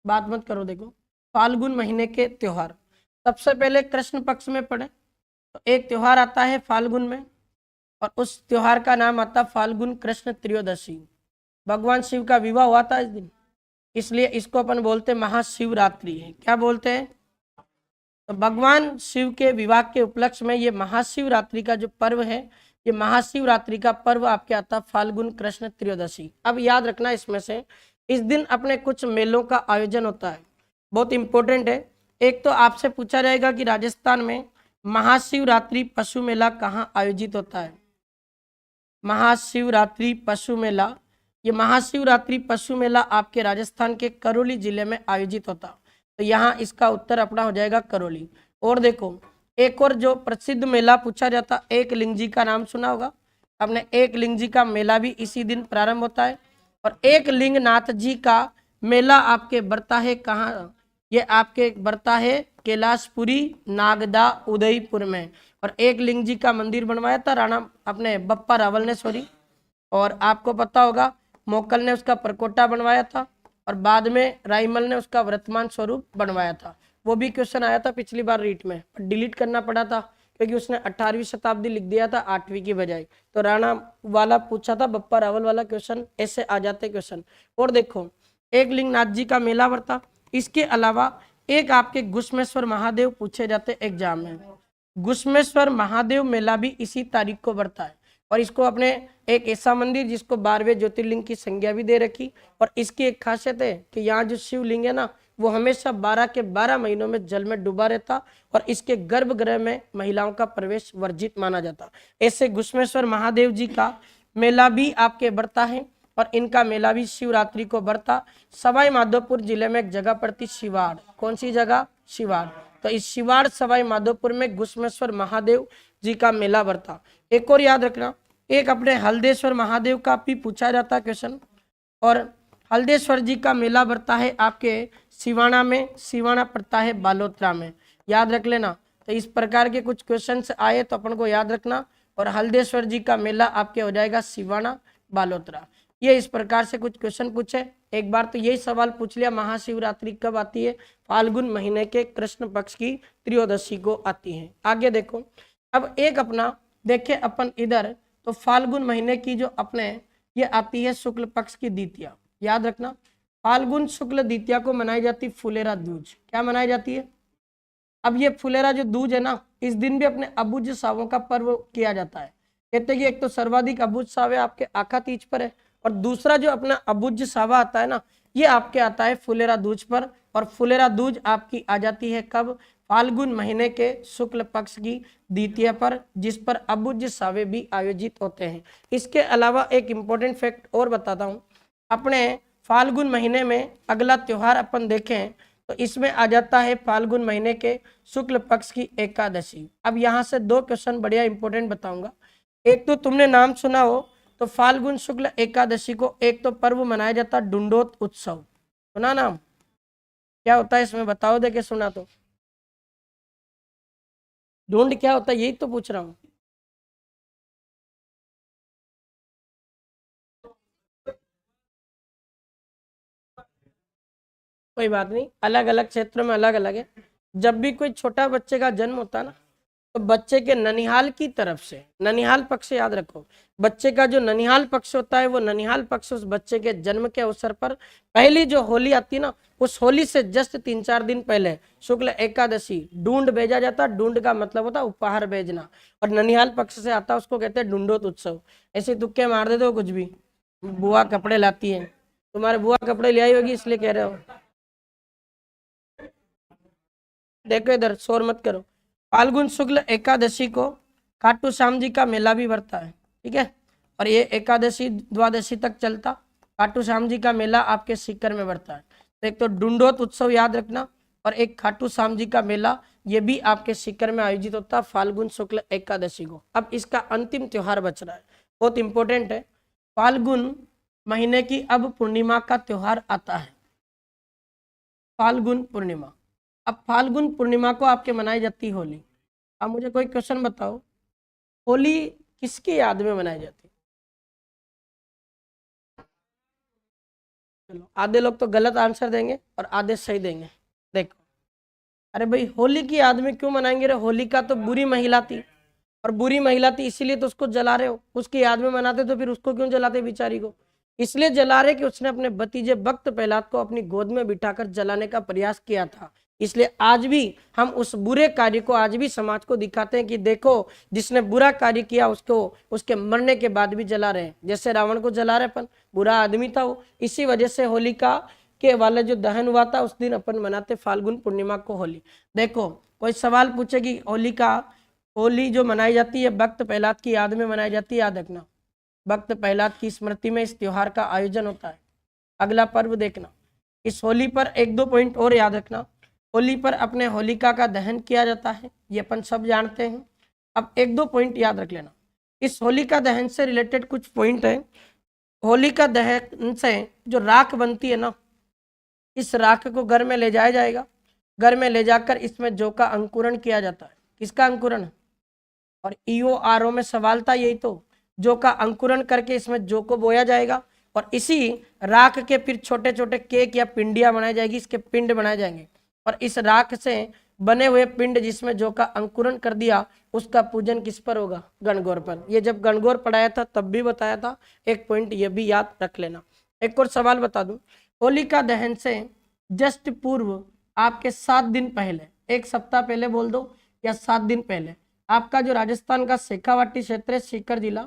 A: बात मत करो। देखो, फाल्गुन महीने के त्योहार सबसे पहले कृष्ण पक्ष में पड़े तो एक त्योहार आता है फाल्गुन में, और उस त्योहार का नाम आता फाल्गुन कृष्ण त्रयोदशी। भगवान शिव का विवाह हुआ था इस दिन, इसलिए इसको अपन बोलते महाशिवरात्रि है। क्या बोलते हैं? तो भगवान शिव के विवाह के उपलक्ष्य में ये महाशिवरात्रि का जो पर्व है, ये महाशिवरात्रि का पर्व आपके आता फाल्गुन कृष्ण त्रयोदशी। अब याद रखना, इसमें से इस दिन अपने कुछ मेलों का आयोजन होता है, बहुत इंपॉर्टेंट है। एक तो आपसे पूछा जाएगा कि राजस्थान में महाशिवरात्रि पशु मेला कहाँ आयोजित होता है? महाशिवरात्रि पशु मेला, ये महाशिवरात्रि पशु मेला आपके राजस्थान के करौली जिले में आयोजित होता। तो यहाँ इसका उत्तर अपना हो जाएगा करौली। और देखो, एक और जो प्रसिद्ध मेला पूछा जाता, एक लिंग जी का नाम सुना होगा आपने। एक लिंग जी का मेला भी इसी दिन प्रारंभ होता है, और एक लिंग नाथ जी का मेला आपके बरता है कहाँ? ये आपके बरता है कैलाशपुरी नागदा उदयपुर में। और एक लिंग जी का मंदिर बनवाया था राणा अपने बप्पा रावल ने, सॉरी, और आपको पता होगा मोकल ने उसका परकोटा बनवाया था, और बाद में राइमल ने उसका वर्तमान स्वरूप बनवाया था। वो भी क्वेश्चन आया था पिछली बार रीट में, डिलीट करना पड़ा था क्योंकि उसने 18वीं शताब्दी लिख दिया था 8वीं की बजाय। तो राणा वाला पूछा था, बप्पा रावल वाला क्वेश्चन, ऐसे आ जाते क्वेश्चन। और देखो, एक लिंगनाथ जी का मेला बरता। इसके अलावा एक आपके घुश्मेश्वर महादेव पूछे जाते एग्जाम में। घुश्मेश्वर महादेव मेला भी इसी तारीख को बरता है, और इसको अपने एक ऐसा मंदिर जिसको 12वें ज्योतिर्लिंग की संज्ञा भी दे रखी। और इसकी एक खासियत है कि यहाँ जो शिवलिंग है ना, वो हमेशा 12 के 12 महीनों में जल में डूबा रहता, और इसके गर्भगृह में महिलाओं का प्रवेश वर्जित माना जाता। ऐसे घुश्मेश्वर महादेव जी का मेला भी आपके बरता है, और इनका मेला भी शिवरात्रि को बरता। सवाई माधोपुर जिले में एक जगह पड़ती शिवाड़। कौन सी जगह? शिवाड़। तो इस शिवाड़ सवाई माधोपुर में घुश्मेश्वर महादेव जी का मेला बरता। एक और याद रखना, एक अपने हल्देश्वर महादेव का भी पूछा जाता क्वेश्चन, और हल्देश्वर जी का मेला बढ़ता है आपके सिवाना में, सिवाना पड़ता है बालोतरा में, याद रख लेना। तो इस प्रकार के कुछ क्वेश्चंस आए तो अपन को याद रखना। और हल्देश्वर जी का मेला आपके हो जाएगा सिवाना बालोतरा। ये इस प्रकार से कुछ क्वेश्चन पूछे। एक बार तो यही सवाल पूछ लिया, महाशिवरात्रि कब आती है? फाल्गुन महीने के कृष्ण पक्ष की त्रयोदशी को आती है। आगे देखो, अब एक अपना देखे अपन इधर, तो फाल्गुन महीने की जो अपने ये आती है शुक्ल पक्ष की द्वितीया, याद रखना। फाल्गुन शुक्ल द्वितीया को मनाई जाती फुलेरा दूज। क्या मनाई जाती है? अब ये फुलेरा जो दूज है ना, इस दिन भी अपने अबुझ सावों का पर्व किया जाता है। कहते हैं कि एक तो सर्वाधिक अबुझ सावे आपके आखा तीज पर है, और दूसरा जो अपना अबुझ सावा आता है ना, ये आपके आता है फुलेरा दूज पर। और फुलेरा दूज आपकी आ जाती है कब? फाल्गुन महीने के शुक्ल पक्ष की द्वितीया पर, जिस पर अबुझ सावे भी आयोजित होते हैं। इसके अलावा एक इंपॉर्टेंट फैक्ट और बताता हूँ, अपने फाल्गुन महीने में अगला त्योहार अपन देखें तो इसमें आ जाता है फाल्गुन महीने के शुक्ल पक्ष की एकादशी। अब यहाँ से दो क्वेश्चन बढ़िया इंपॉर्टेंट बताऊंगा। एक तो तुमने नाम सुना हो तो फाल्गुन शुक्ल एकादशी को एक तो पर्व मनाया जाता है डुंडोत उत्सव, सुना नाम? क्या होता है इसमें बताओ, देखे सुना तो। ढूंढ क्या होता है, यही तो पूछ रहा हूँ। कोई बात नहीं, अलग अलग क्षेत्रों में अलग अलग है। जब भी कोई छोटा बच्चे का जन्म होता है ना, तो बच्चे के ननिहाल की तरफ से, ननिहाल पक्ष याद रखो, बच्चे का जो ननिहाल पक्ष होता है वो ननिहाल पक्ष उस बच्चे के जन्म के अवसर पर पहली जो होली आती है ना, उस होली से जस्ट 3-4 दिन पहले शुक्ल एकादशी ढूंढ भेजा जाता। ढूंढ का मतलब होता उपहार भेजना, और ननिहाल पक्ष से आता उसको कहते हैं ढूंढोत उत्सव। ऐसे तुक्के मार देते हो कुछ भी, बुआ कपड़े लाती है, तुम्हारे बुआ कपड़े ले आई होगी इसलिए कह रहे हो। देखो इधर शोर मत करो। फाल्गुन शुक्ल एकादशी को खाटू श्याम जी का मेला भी बढ़ता है, ठीक है। और ये एकादशी द्वादशी तक चलता। खाटू श्याम जी का मेला आपके सीकर में बढ़ता है। तो एक तो डुंडोत उत्सव याद रखना, और एक खाटू श्याम जी का मेला, ये भी आपके सीकर में आयोजित होता है फाल्गुन शुक्ल एकादशी को। अब इसका अंतिम त्योहार बच रहा है, बहुत इंपॉर्टेंट है। फाल्गुन महीने की अब पूर्णिमा का त्योहार आता है, फाल्गुन पूर्णिमा। अब फाल्गुन पूर्णिमा को आपके मनाई जाती है होली। अब मुझे कोई क्वेश्चन बताओ, होली किसकी याद में मनाई जाती है? चलो, आधे लोग तो गलत आंसर देंगे और आधे सही देंगे। देखो, अरे भाई होली की याद में क्यों मनाएंगे रे? होली का तो बुरी महिला थी, और बुरी महिला थी इसीलिए तो उसको जला रहे हो। उसकी याद में मनाते तो फिर उसको क्यों जलाते बेचारी को? इसलिए जला रहे कि उसने अपने भतीजे भक्त प्रहलाद को अपनी गोद में बिठाकर जलाने का प्रयास किया था। इसलिए आज भी हम उस बुरे कार्य को आज भी समाज को दिखाते हैं कि देखो, जिसने बुरा कार्य किया उसको उसके मरने के बाद भी जला रहे हैं। जैसे रावण को जला रहे अपन, बुरा आदमी था वो। इसी वजह से होलिका के वाले जो दहन हुआ था उस दिन अपन मनाते फाल्गुन पूर्णिमा को होली। देखो, कोई सवाल पूछेगी, होली जो मनाई जाती है भक्त प्रहलाद की याद में मनाई जाती है, याद रखना। भक्त प्रहलाद की स्मृति में इस त्योहार का आयोजन होता है। अगला पर्व देखना, इस होली पर 1-2 पॉइंट और याद रखना। होली पर अपने होलिका का दहन किया जाता है, ये अपन सब जानते हैं। अब 1-2 पॉइंट याद रख लेना। इस होलिका दहन से रिलेटेड कुछ पॉइंट है। होलिका दहन से जो राख बनती है ना, इस राख को घर में ले जाया जाएगा। घर में ले जाकर इसमें जौ का अंकुरण किया जाता है। किसका अंकुरण? और EORO में सवाल था यही तो, जौ का अंकुरण करके इसमें जौ को बोया जाएगा, और इसी राख के फिर छोटे छोटे केक या पिंडियां बनाई जाएगी, इसके पिंड बनाए जाएंगे। और इस राख से बने हुए पिंड जिसमें जौ का अंकुरण कर दिया, उसका पूजन किस पर होगा? गणगौर पर। ये जब गणगौर पढ़ाया था तब भी बताया था, एक पॉइंट ये भी याद रख लेना। एक और सवाल बता दूं, होलिका दहन से जस्ट पूर्व आपके 7 दिन पहले, 1 सप्ताह पहले बोल दो या 7 दिन पहले, आपका जो राजस्थान का शेखावाटी क्षेत्र है, सीकर जिला,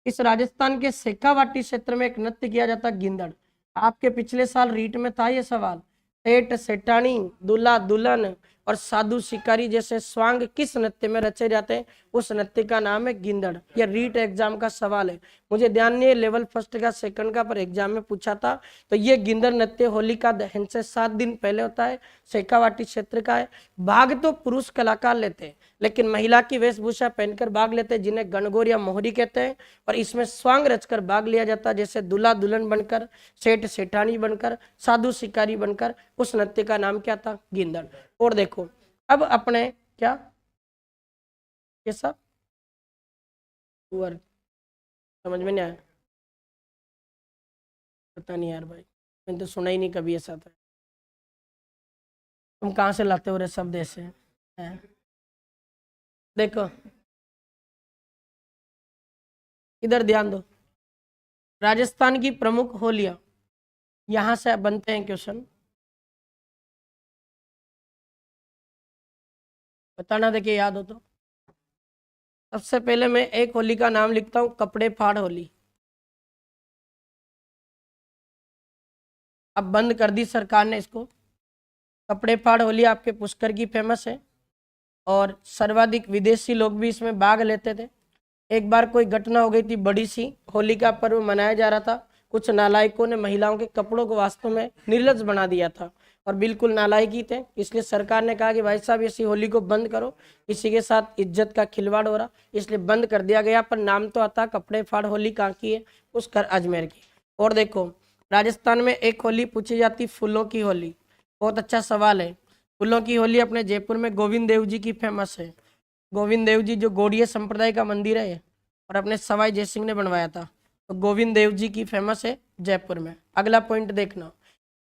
A: इस राजस्थान के शेखावाटी क्षेत्र में एक नृत्य किया जाता गिंदड़। आपके पिछले साल रीट में था ये सवाल, सेठ सेठानी, दूल्हा दुल्हन और साधु शिकारी जैसे स्वांग किस नृत्य में रचे जाते हैं? उस नृत्य का नाम है गिंदड़। ये रीट एग्जाम का सवाल है, मुझे ध्यान नहीं है लेवल फर्स्ट का सेकंड का, पर एग्जाम में पूछा था। तो ये गिंदड़ नृत्य होलिका दहन से 7 दिन पहले होता है, शेखावाटी क्षेत्र का है। भाग तो पुरुष कलाकार लेते हैं, लेकिन महिला की वेशभूषा पहनकर भाग लेते हैं, जिन्हें गणगौर या मोहरी कहते हैं। और इसमें स्वांग रचकर भाग लिया जाता है, जैसे दूल्हा दुल्हन बनकर, सेठ सेठानी बनकर, साधु शिकारी बनकर। उस नृत्य का नाम क्या था? गिंदड़। और देखो अब अपने क्या ये सब समझ में नहीं आया? पता नहीं यार भाई, मैंने तो सुना ही नहीं कभी ऐसा था। तुम कहाँ से लाते हो रे शब्द ऐसे हैं? देखो इधर ध्यान दो, राजस्थान की प्रमुख होलियां, यहां से बनते हैं क्वेश्चन। बताना, देखिए याद हो तो। सबसे पहले मैं एक होली का नाम लिखता हूं, कपड़े फाड़ होली। अब बंद कर दी सरकार ने इसको। कपड़े फाड़ होली आपके पुष्कर की फेमस है, और सर्वाधिक विदेशी लोग भी इसमें भाग लेते थे। एक बार कोई घटना हो गई थी बड़ी सी, होली का पर्व मनाया जा रहा था, कुछ नालायकों ने महिलाओं के कपड़ों को वास्तव में निर्लज बना दिया था, और बिल्कुल नालायकी थे। इसलिए सरकार ने कहा कि भाई साहब इसी होली को बंद करो, किसी के साथ इज्जत का खिलवाड़ हो रहा, इसलिए बंद कर दिया गया। पर नाम तो आता कपड़े फाड़ होली कहाँ की है? पुष्कर अजमेर की। और देखो राजस्थान में एक होली पूछी जाती फूलों की होली। बहुत अच्छा सवाल है। फूलों की होली अपने जयपुर में गोविंद देव जी की फेमस है। गोविंद देव जी जो गौड़ीय संप्रदाय का मंदिर है, और अपने सवाई जयसिंह ने बनवाया था, तो गोविंद देव जी की फेमस है जयपुर में। अगला पॉइंट देखना,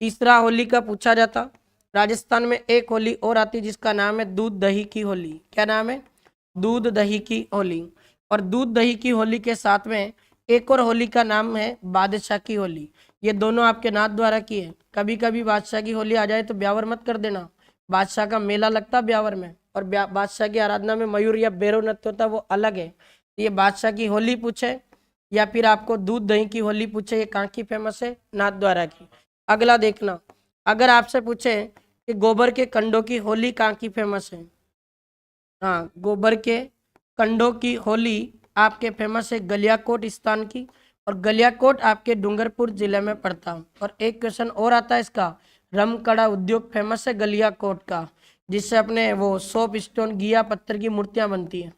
A: तीसरा होली का पूछा जाता। राजस्थान में एक होली और आती जिसका नाम है दूध दही की होली। क्या नाम है? दूध दही की होली। और दूध दही की होली के साथ में एक और होली का नाम है बादशाह की होली। ये दोनों आपके नाथ द्वारा की है। कभी कभी बादशाह की होली आ जाए तो ब्यावर मत कर देना, बादशाह का मेला लगता ब्यावर में, और बादशाह की आराधना में मयूर या भैरव नृत्य होता, वो अलग है। ये बादशाह की होली पूछे या फिर आपको दूध दही की होली पूछे, ये कहाँ की फेमस है? नाथ द्वारा की। अगला देखना, अगर आपसे पूछे कि गोबर के कंडों की होली कहाँ की फेमस है? हाँ, गोबर के कंडों की होली आपके फेमस है गलियाकोट स्थान की, और गलियाकोट आपके डूंगरपुर जिले में पड़ता। और एक क्वेश्चन और आता है इसका, रमकड़ा उद्योग फेमस है गलियाकोट का, जिससे अपने वो सोप स्टोन घिया पत्थर की मूर्तियां बनती हैं।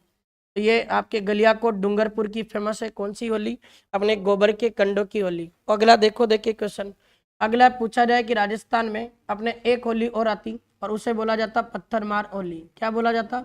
A: तो ये आपके गलियाकोट डूंगरपुर की फेमस है कौन सी होली? अपने गोबर के कंडों की होली। अगला देखो, देखिए क्वेश्चन अगला पूछा जाए कि राजस्थान में अपने एक होली और आती, और उसे बोला जाता पत्थरमार होली। क्या बोला जाता?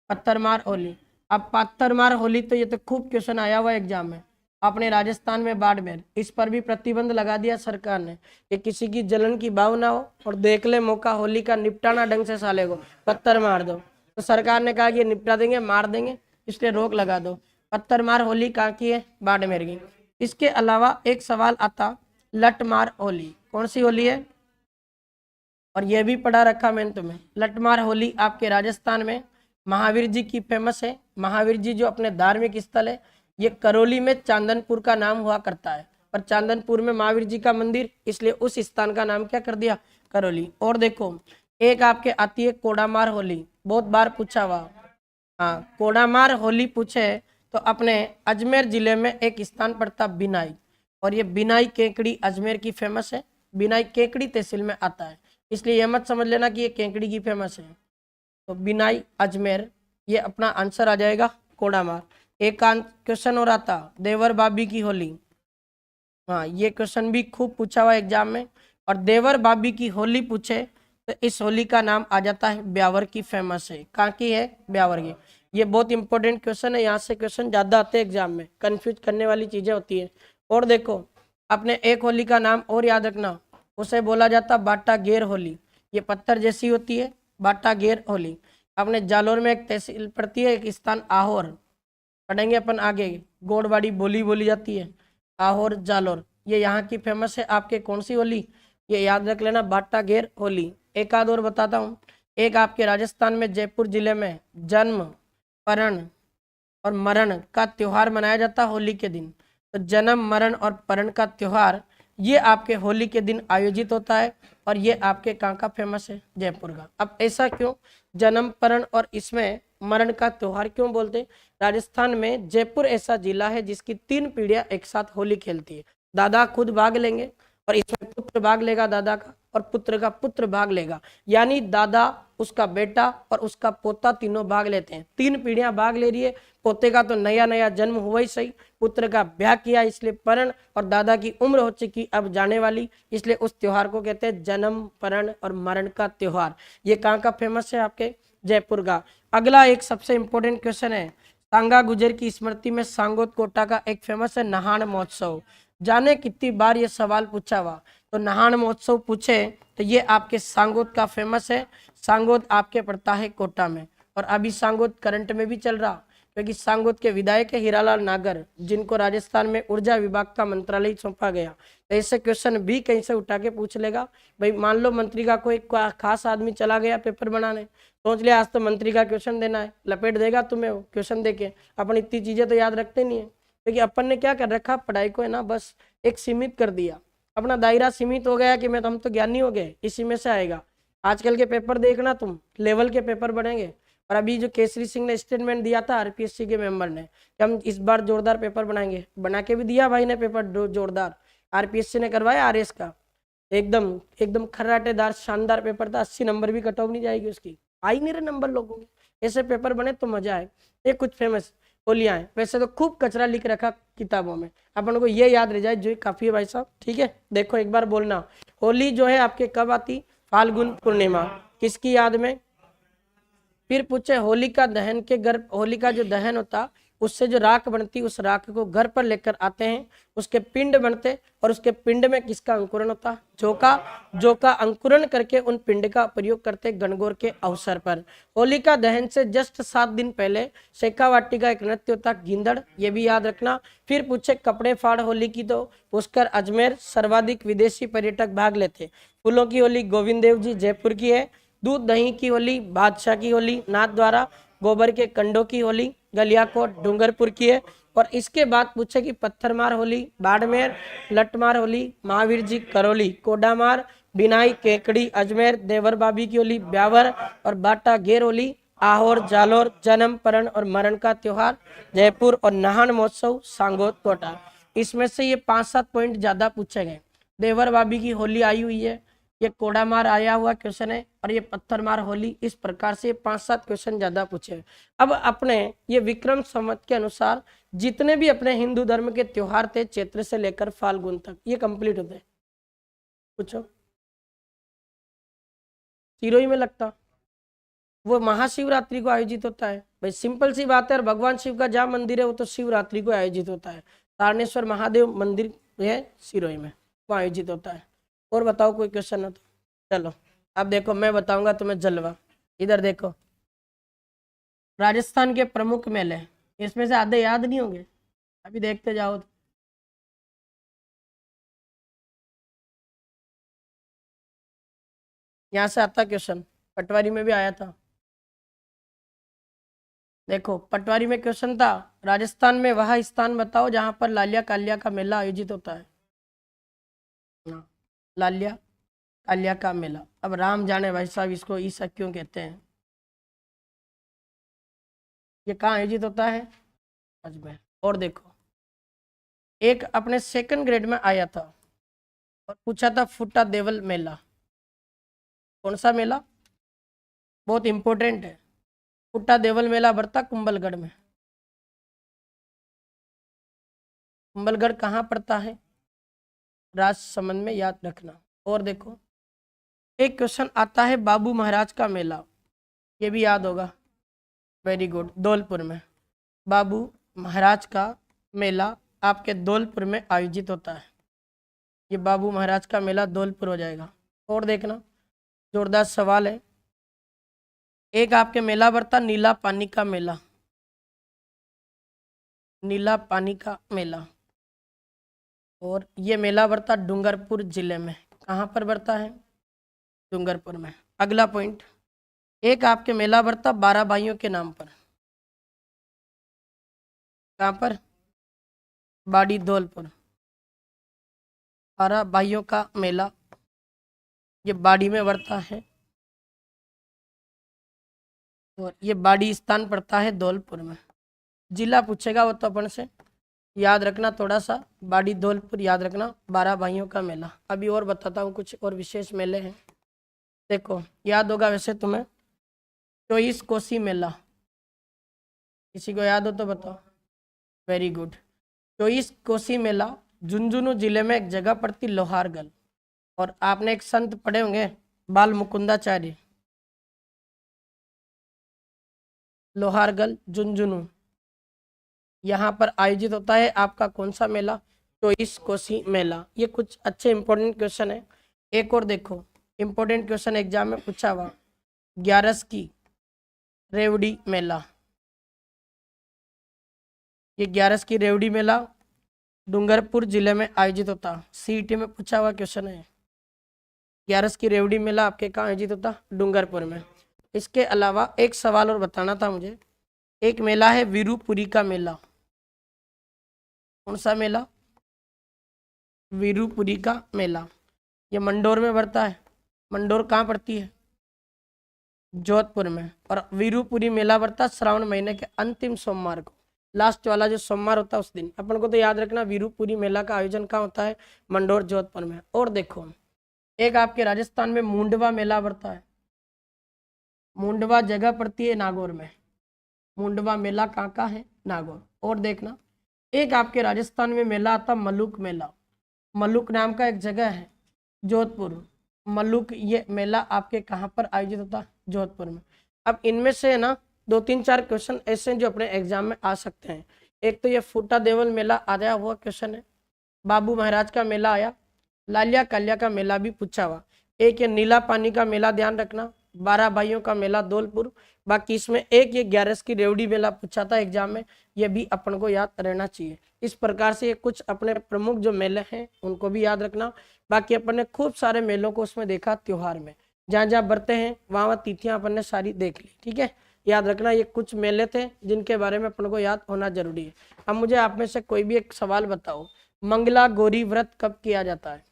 A: पत्थरमार होली। अब पत्थरमार होली तो ये तो खूब क्वेश्चन आया हुआ एग्जाम में। अपने राजस्थान में बाड़मेर, इस पर भी प्रतिबंध लगा दिया सरकार ने कि किसी की जलन की भावना हो और देख ले मौका होली का निपटाना ढंग से, साले को पत्थर मार दो। तो सरकार ने कहा कि निपटा देंगे, मार देंगे, इसलिए रोक लगा दो। पत्थर मार होली कहाँ की है? बाड़मेर की। इसके अलावा एक सवाल आता लठमार होली। कौन सी होली है? और यह भी पढ़ा रखा मैंने तुम्हें। लठमार होली आपके राजस्थान में महावीर जी की फेमस है। महावीर जी जो अपने धार्मिक स्थल है, ये करौली में चांदनपुर का नाम हुआ करता है, पर चांदनपुर में महावीर जी का मंदिर, इसलिए उस स्थान का नाम क्या कर दिया? करौली। और देखो एक आपके आती है कोडामार होली, बहुत बार पूछा हुआ। हाँ, कोडामार होली पूछे तो अपने अजमेर जिले में एक स्थान पड़ता बिनाई, और ये बिनाई केकड़ी अजमेर की फेमस है। बिनाई केकड़ी तहसील में आता है, इसलिए यह मत समझ लेना कि ये केकड़ी की फेमस है। तो बिनाई अजमेर, ये अपना आंसर आ जाएगा कोडामार। एक क्वेश्चन और आता देवर बाबी की होली। हाँ, ये क्वेश्चन भी खूब पूछा हुआ एग्जाम में। और देवर बाबी की होली पूछे तो इस होली का नाम आ जाता है ब्यावर की फेमस है। कहाँ की है? ब्यावर की। ये बहुत इंपॉर्टेंट क्वेश्चन है, यहाँ से क्वेश्चन ज्यादा आते हैं एग्जाम में, कंफ्यूज करने वाली चीजें होती है। और देखो अपने एक होली का नाम और याद रखना, उसे बोला जाता बाटा गेर होली। ये पत्थर जैसी होती है, बाटा गेर होली। अपने जालोर में एक तहसील पड़ती है, एक स्थान आहोर, पढ़ेंगे अपन आगे। गोड़वाड़ी बोली बोली जाती है, आहोर जालोर, ये यहाँ की फेमस है। आपके कौन सी होली? ये याद रख लेना, बाटा गेर होली। एक आध और बताता हूँ। एक आपके राजस्थान में जयपुर जिले में जन्म, परण और मरण का त्योहार मनाया जाता है होली के दिन। तो जन्म, मरण और परण का त्योहार ये आपके होली के दिन आयोजित होता है और ये आपके कहाँ का फेमस है, जयपुर का। अब ऐसा क्यों, जन्म परण और इसमें मरण का त्योहार क्यों बोलते हैं? राजस्थान में जयपुर ऐसा जिला है जिसकी 3 पीढ़ियां एक साथ होली खेलती है। दादा खुद भाग लेंगे और इसमें पुत्र भाग लेगा दादा का, और पुत्र का पुत्र भाग लेगा, यानी दादा, उसका बेटा और उसका पोता तीनों भाग लेते हैं। 3 पीढ़ियां भाग ले रही है। पोते का तो नया नया जन्म हुआ ही सही, पुत्र का ब्याह किया इसलिए परण, और दादा की उम्र हो चुकी अब जाने वाली, इसलिए उस त्योहार को कहते हैं जन्म परण और मरण का त्योहार। ये कहाँ का फेमस है? आपके जयपुर का। अगला एक सबसे इंपॉर्टेंट क्वेश्चन है, सांगा गुजर की स्मृति में सांगोद कोटा का एक फेमस है नहान महोत्सव। जाने कितनी बार ये सवाल पूछा हुआ, तो नहान महोत्सव पूछे तो ये आपके सांगोद का फेमस है। सांगोद आपके पड़ता है कोटा में, और अभी सांगोद करंट में भी चल रहा, क्योंकि सांगोद के विधायक है हीरालाल नागर, जिनको राजस्थान में ऊर्जा विभाग का मंत्रालय सौंपा गया। तो ऐसे क्वेश्चन भी कहीं से उठा के पूछ लेगा। भाई मान लो मंत्री का कोई खास आदमी चला गया पेपर बनाने, सोच लिया आज तो मंत्री का क्वेश्चन देना है, लपेट देगा तुम्हें वो क्वेश्चन देके। अपन इतनी चीजें तो याद रखते नहीं है, क्योंकि अपन ने क्या कर रखा, पढ़ाई को है ना बस एक सीमित कर दिया, अपना दायरा सीमित हो गया कि मैं हम तो ज्ञानी हो गए, इसी में से आएगा। आजकल के पेपर देखना तुम, लेवल के पेपर बढ़ेंगे। और अभी जो केसरी सिंह ने स्टेटमेंट दिया था आरपीएससी के मेंबर ने कि हम इस बार जोरदार पेपर बनाएंगे, बना के भी दिया भाई ने पेपर जोरदार। आरपीएससी ने करवाया आरएस का, एकदम एकदम खर्राटेदार शानदार पेपर था। 80 नंबर भी कट ऑफ नहीं जाएगी उसकी, आ ही नहीं रहे नंबर लोगों के। ऐसे पेपर बने तो मजा आए। ये कुछ फेमस होलियां हैं, वैसे तो खूब कचरा लिख रखा किताबों में, अपन को ये याद रह जाए जो काफी है भाई साहब। ठीक है, देखो एक बार बोलना, होली जो है आपके कब आती? फाल्गुन पूर्णिमा। किसकी याद में? फिर पूछे होलिका दहन के घर, होलिका जो दहन होता उससे जो राख बनती, उस राख को घर पर लेकर आते हैं, उसके पिंड बनते, और उसके पिंड में किसका अंकुरण होता? जौ का। जौ का अंकुरण करके उन पिंड का प्रयोग करते गणगौर के अवसर पर। होलिका दहन से जस्ट 7 दिन पहले शेखावाटी का एक नृत्य होता गिंदड़, ये भी याद रखना। फिर पूछे कपड़े फाड़ होली की, तो पुष्कर अजमेर सर्वाधिक विदेशी पर्यटक भाग लेते। फूलों की होली गोविंद देव जी जयपुर की है। दूध दही की होली बादशाह की होली नाथ द्वारा। गोबर के कंडों की होली गलियाकोट डूंगरपुर की है। और इसके बाद पूछे कि पत्थरमार होली बाड़मेर, लटमार होली महावीर जी करौली, कोडामार बिनाई केकड़ी अजमेर, देवर बाबी की होली ब्यावर, और बाटा गेर होली आहोर जालोर। जन्म परण और मरण का त्योहार जयपुर, और नहान महोत्सव सांगोद कोटा। इसमें से ये 5-7 पॉइंट ज्यादा पूछे गए। देवर बाबी की होली आई हुई है, ये कोडामार आया हुआ क्वेश्चन है, और ये पत्थरमार होली। इस प्रकार से 5-7 क्वेश्चन ज्यादा पूछे। अब अपने ये विक्रम संवत के अनुसार जितने भी अपने हिंदू धर्म के त्योहार थे चैत्र से लेकर फाल्गुन तक, ये कंप्लीट होते। पूछो, सिरोही में लगता, वो महाशिवरात्रि को आयोजित होता है। भाई सिंपल सी बात है, और भगवान शिव का जहाँ मंदिर है वो तो शिवरात्रि को आयोजित होता है। तारनेश्वर महादेव मंदिर है सिरोही में, वो आयोजित होता है। और बताओ कोई क्वेश्चन है तो चलो। अब देखो मैं बताऊंगा तुम्हें जलवा। इधर देखो, राजस्थान के प्रमुख मेले, इसमें से आधे याद नहीं होंगे, अभी देखते जाओ तो। यहाँ से आता क्वेश्चन, पटवारी में भी आया था। देखो पटवारी में क्वेश्चन था, राजस्थान में वह स्थान बताओ जहां पर लालिया कालिया का मेला आयोजित होता है। लालिया कालिया का मेला। अब राम जाने भाई साहब इसको ईसा क्यों कहते हैं। ये कहाँ आयोजित होता है? अजमेर। और देखो एक अपने सेकंड ग्रेड में आया था और पूछा था फुट्टा देवल मेला, कौन सा मेला? बहुत इंपॉर्टेंट है। फुट्टा देवल मेला बढ़ता कुंभलगढ़ में। कुंभलगढ़ कहाँ पड़ता है? राजसमंद में, याद रखना। और देखो एक क्वेश्चन आता है बाबू महाराज का मेला, ये भी याद होगा। वेरी गुड, धौलपुर में बाबू महाराज का मेला आपके धौलपुर में आयोजित होता है। ये बाबू महाराज का मेला धौलपुर हो जाएगा। और देखना जोरदार सवाल है। एक आपके मेला बढ़ता नीला पानी का मेला, नीला पानी का मेला, और ये मेला बढ़ता डूंगरपुर जिले में। कहाँ पर बढ़ता है? डूंगरपुर में। अगला पॉइंट, एक आपके मेला बढ़ता 12 भाइयों के नाम पर, कहाँ पर? बाड़ी धौलपुर। 12 भाइयों का मेला, ये बाड़ी में पड़ता है और ये बाड़ी स्थान पड़ता है धौलपुर में। जिला पूछेगा वो तो अपन से याद रखना थोड़ा सा, बाड़ी धौलपुर याद रखना। 12 भाइयों का मेला। अभी और बताता हूँ कुछ और विशेष मेले हैं। देखो याद होगा वैसे तुम्हें, 24 कोसी मेला, किसी को याद हो तो बताओ। Very good. 24 कोसी मेला झुंझुनू जिले में एक जगह पड़ती लोहारगल। और आपने एक संत पढ़े होंगे बाल मुकुंदाचार्य, लोहारगल झुंझुनू, यहाँ पर आयोजित होता है आपका कौन सा मेला? 24 कोसी मेला। ये कुछ अच्छे इंपॉर्टेंट क्वेश्चन है। एक और देखो इंपॉर्टेंट क्वेश्चन एग्जाम में पूछा हुआ, 11 की रेवड़ी मेला। ये 11 की रेवड़ी मेला डूंगरपुर जिले में आयोजित होता। सीईटी में पूछा हुआ क्वेश्चन है। 11 की रेवड़ी मेला आपके कहाँ आयोजित होता? डूंगरपुर में। इसके अलावा एक सवाल और बताना था मुझे। एक मेला है वीरूपुरी का मेला। कौन सा मेला? वीरूपुरी का मेला। ये मंडोर में पड़ता है। मंडोर कहाँ पड़ती है? जोधपुर में। और वीरूपुरी मेला पड़ता है श्रावण महीने के अंतिम सोमवार को, लास्ट वाला जो सोमवार होता है उस दिन। अपन को तो याद रखना वीरूपुरी मेला का आयोजन कहाँ होता है? मंडोर जोधपुर में। और देखो एक आपके राजस्थान में मुंडवा मेला पड़ता है। मुंडवा जगह पड़ती है नागौर में। मुंडवा मेला कहाँ का है? नागौर। और देखना एक आपके राजस्थान में मेला आता मलुक मेला। मलुक नाम का एक जगह है जोधपुर। मलुक ये मेला आपके कहाँ पर आयोजित होता? जोधपुर में। अब इनमें से ना 2-3-4 क्वेश्चन ऐसे हैं जो अपने एग्जाम में आ सकते हैं। एक तो ये फूटा देवल मेला आया हुआ क्वेश्चन है, बाबू महाराज का मेला आया, लालिया कालिया का मेला भी पूछा हुआ। एक ये नीला पानी का मेला ध्यान रखना, 12 भाइयों का मेला धौलपुर। बाकी इसमें एक ये 11 की रेवड़ी मेला पूछा था एग्जाम में, ये भी अपन को याद रहना चाहिए। इस प्रकार से ये कुछ अपने प्रमुख जो मेले हैं उनको भी याद रखना। बाकी अपन ने खूब सारे मेलों को उसमें देखा त्योहार में, जहाँ जहाँ बढ़ते हैं वहाँ वहाँ तिथियाँ अपन ने सारी देख ली। ठीक है, याद रखना ये कुछ मेले थे जिनके बारे में अपन को याद होना जरूरी है। अब मुझे आप में से कोई भी एक सवाल बताओ, मंगला गौरी व्रत कब किया जाता है?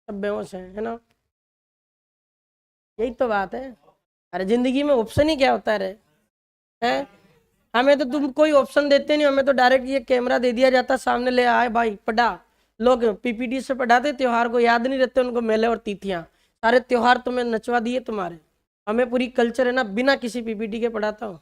A: सब बेहोश है ना? यही तो बात है। अरे जिंदगी में ऑप्शन ही क्या होता है रे? हैं? हमें तो तुम कोई ऑप्शन देते नहीं, हमें तो डायरेक्ट ये कैमरा दे दिया जाता सामने, ले आए भाई पढ़ा। लोग पीपीटी से पढ़ाते, त्योहार को याद नहीं रहते उनको, मेले और तिथियां सारे त्योहार तुम्हें नचवा दिए तुम्हारे। हमें पूरी कल्चर है ना बिना किसी पीपीटी के पढ़ाता हूँ।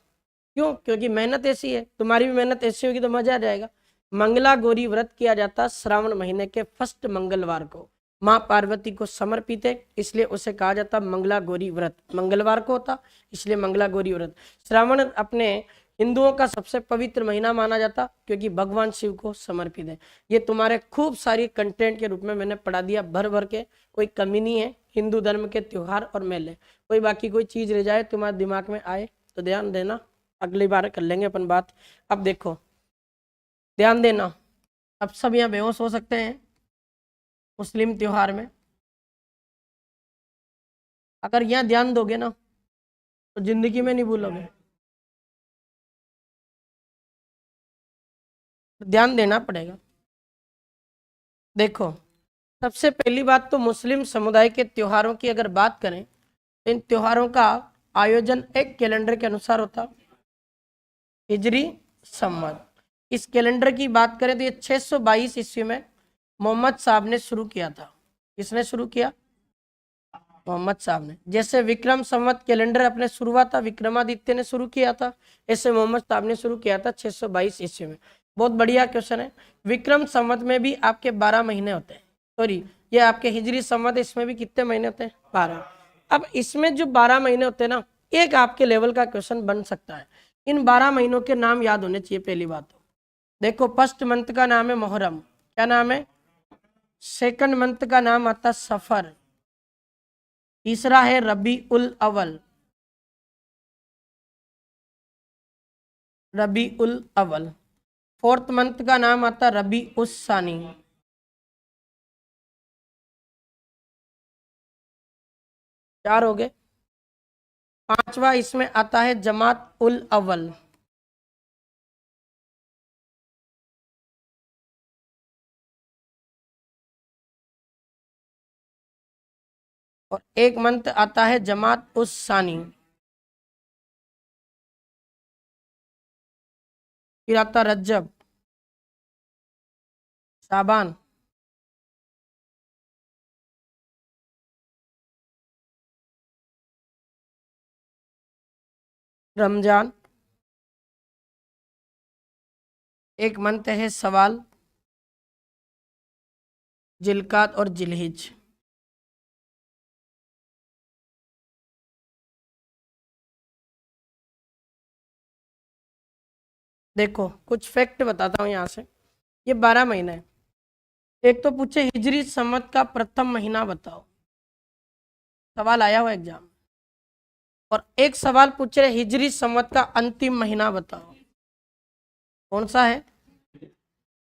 A: क्यों? क्योंकि मेहनत ऐसी है, तुम्हारी भी मेहनत ऐसी होगी तो मजा आ जाएगा। मंगला गौरी व्रत किया जाता श्रावण महीने के फर्स्ट मंगलवार को, माँ पार्वती को समर्पित है, इसलिए उसे कहा जाता मंगला गौरी व्रत। मंगलवार को होता इसलिए मंगला गौरी व्रत। श्रावण अपने हिंदुओं का सबसे पवित्र महीना माना जाता क्योंकि भगवान शिव को समर्पित है। ये तुम्हारे खूब सारी कंटेंट के रूप में मैंने पढ़ा दिया भर भर के, कोई कमी नहीं है। हिंदू धर्म के त्योहार और मेले, कोई बाकी कोई चीज रह जाए तुम्हारे दिमाग में आए तो ध्यान देना, अगली बार कर लेंगे अपन बात। अब देखो ध्यान देना, अब सब यहाँ बेहोश हो सकते हैं मुस्लिम त्योहार में। अगर यहाँ ध्यान दोगे ना तो जिंदगी में नहीं भूलोगे, ध्यान देना पड़ेगा। देखो सबसे पहली बात तो मुस्लिम समुदाय के त्योहारों की अगर बात करें, इन त्योहारों का आयोजन एक कैलेंडर के अनुसार होता, हिजरी संवत। इस कैलेंडर की बात करें तो ये 622 ईस्वी में मोहम्मद साहब ने शुरू किया था। किसने शुरू किया? मोहम्मद साहब ने। जैसे विक्रम संवत कैलेंडर अपने शुरुआत था विक्रमादित्य ने शुरू किया था, ऐसे मोहम्मद साहब ने शुरू किया था 622 ईस्वी में। बहुत बढ़िया क्वेश्चन है। विक्रम संवत में भी आपके 12 महीने होते हैं, सॉरी ये आपके हिजरी संवत, इसमें भी कितने महीने होते हैं? 12। अब इसमें जो 12 महीने होते हैं ना, एक आपके लेवल का क्वेश्चन बन सकता है। इन 12 महीनों के नाम याद होने चाहिए। पहली बात तो देखो फर्स्ट मंथ का नाम है मोहर्रम, क्या नाम है? सेकंड मंथ का नाम आता सफर, तीसरा है रबी उल अवल, रबी उल अवल। फोर्थ मंथ का नाम आता रबी उस सानी, चार हो गए। पांचवा इसमें आता है जमात उल अवल, और एक मंथ आता है जमात उस सानी, फिर आता रज्जब, शाबान, रमजान, एक मंथ है सवाल, जिलकात और जिलहिज। देखो कुछ फैक्ट बताता हूँ यहाँ से, ये 12 महीने हैं। एक तो पूछे हिजरी संवत का प्रथम महीना बताओ, सवाल आया हुआ एग्जाम। और एक सवाल पूछ रहे हिजरी संवत का अंतिम महीना बताओ, कौन सा है।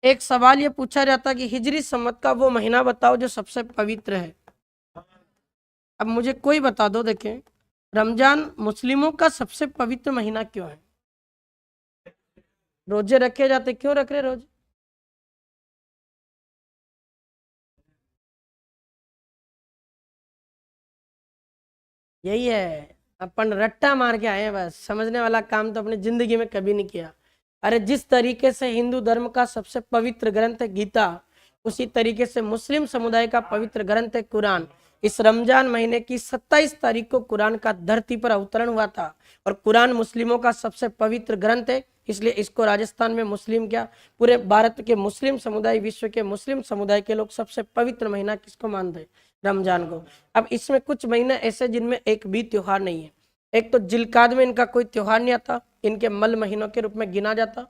A: एक सवाल ये पूछा जाता कि हिजरी संवत का वो महीना बताओ जो सबसे पवित्र है। अब मुझे कोई बता दो, देखें रमजान मुस्लिमों का सबसे पवित्र महीना क्यों है। रोजे रखे जाते, क्यों रख रहे रोजे। यही है, अपन रट्टा मार के आए हैं बस, समझने वाला काम तो अपनी जिंदगी में कभी नहीं किया। अरे जिस तरीके से हिंदू धर्म का सबसे पवित्र ग्रंथ है गीता, उसी तरीके से मुस्लिम समुदाय का पवित्र ग्रंथ है कुरान। इस रमजान महीने की 27 तारीख को कुरान का धरती पर अवतरण हुआ था, और कुरान मुस्लिमों का सबसे पवित्र ग्रंथ है, इसलिए इसको राजस्थान में मुस्लिम, क्या पूरे भारत के मुस्लिम समुदाय, विश्व के मुस्लिम समुदाय के लोग सबसे पवित्र महीना किसको मानते हैं, रमजान को। अब इसमें कुछ महीने ऐसे जिनमें एक भी त्योहार नहीं है। एक तो जिलकाद में इनका कोई त्योहार नहीं आता, इनके मल महीनों के रूप में गिना जाता।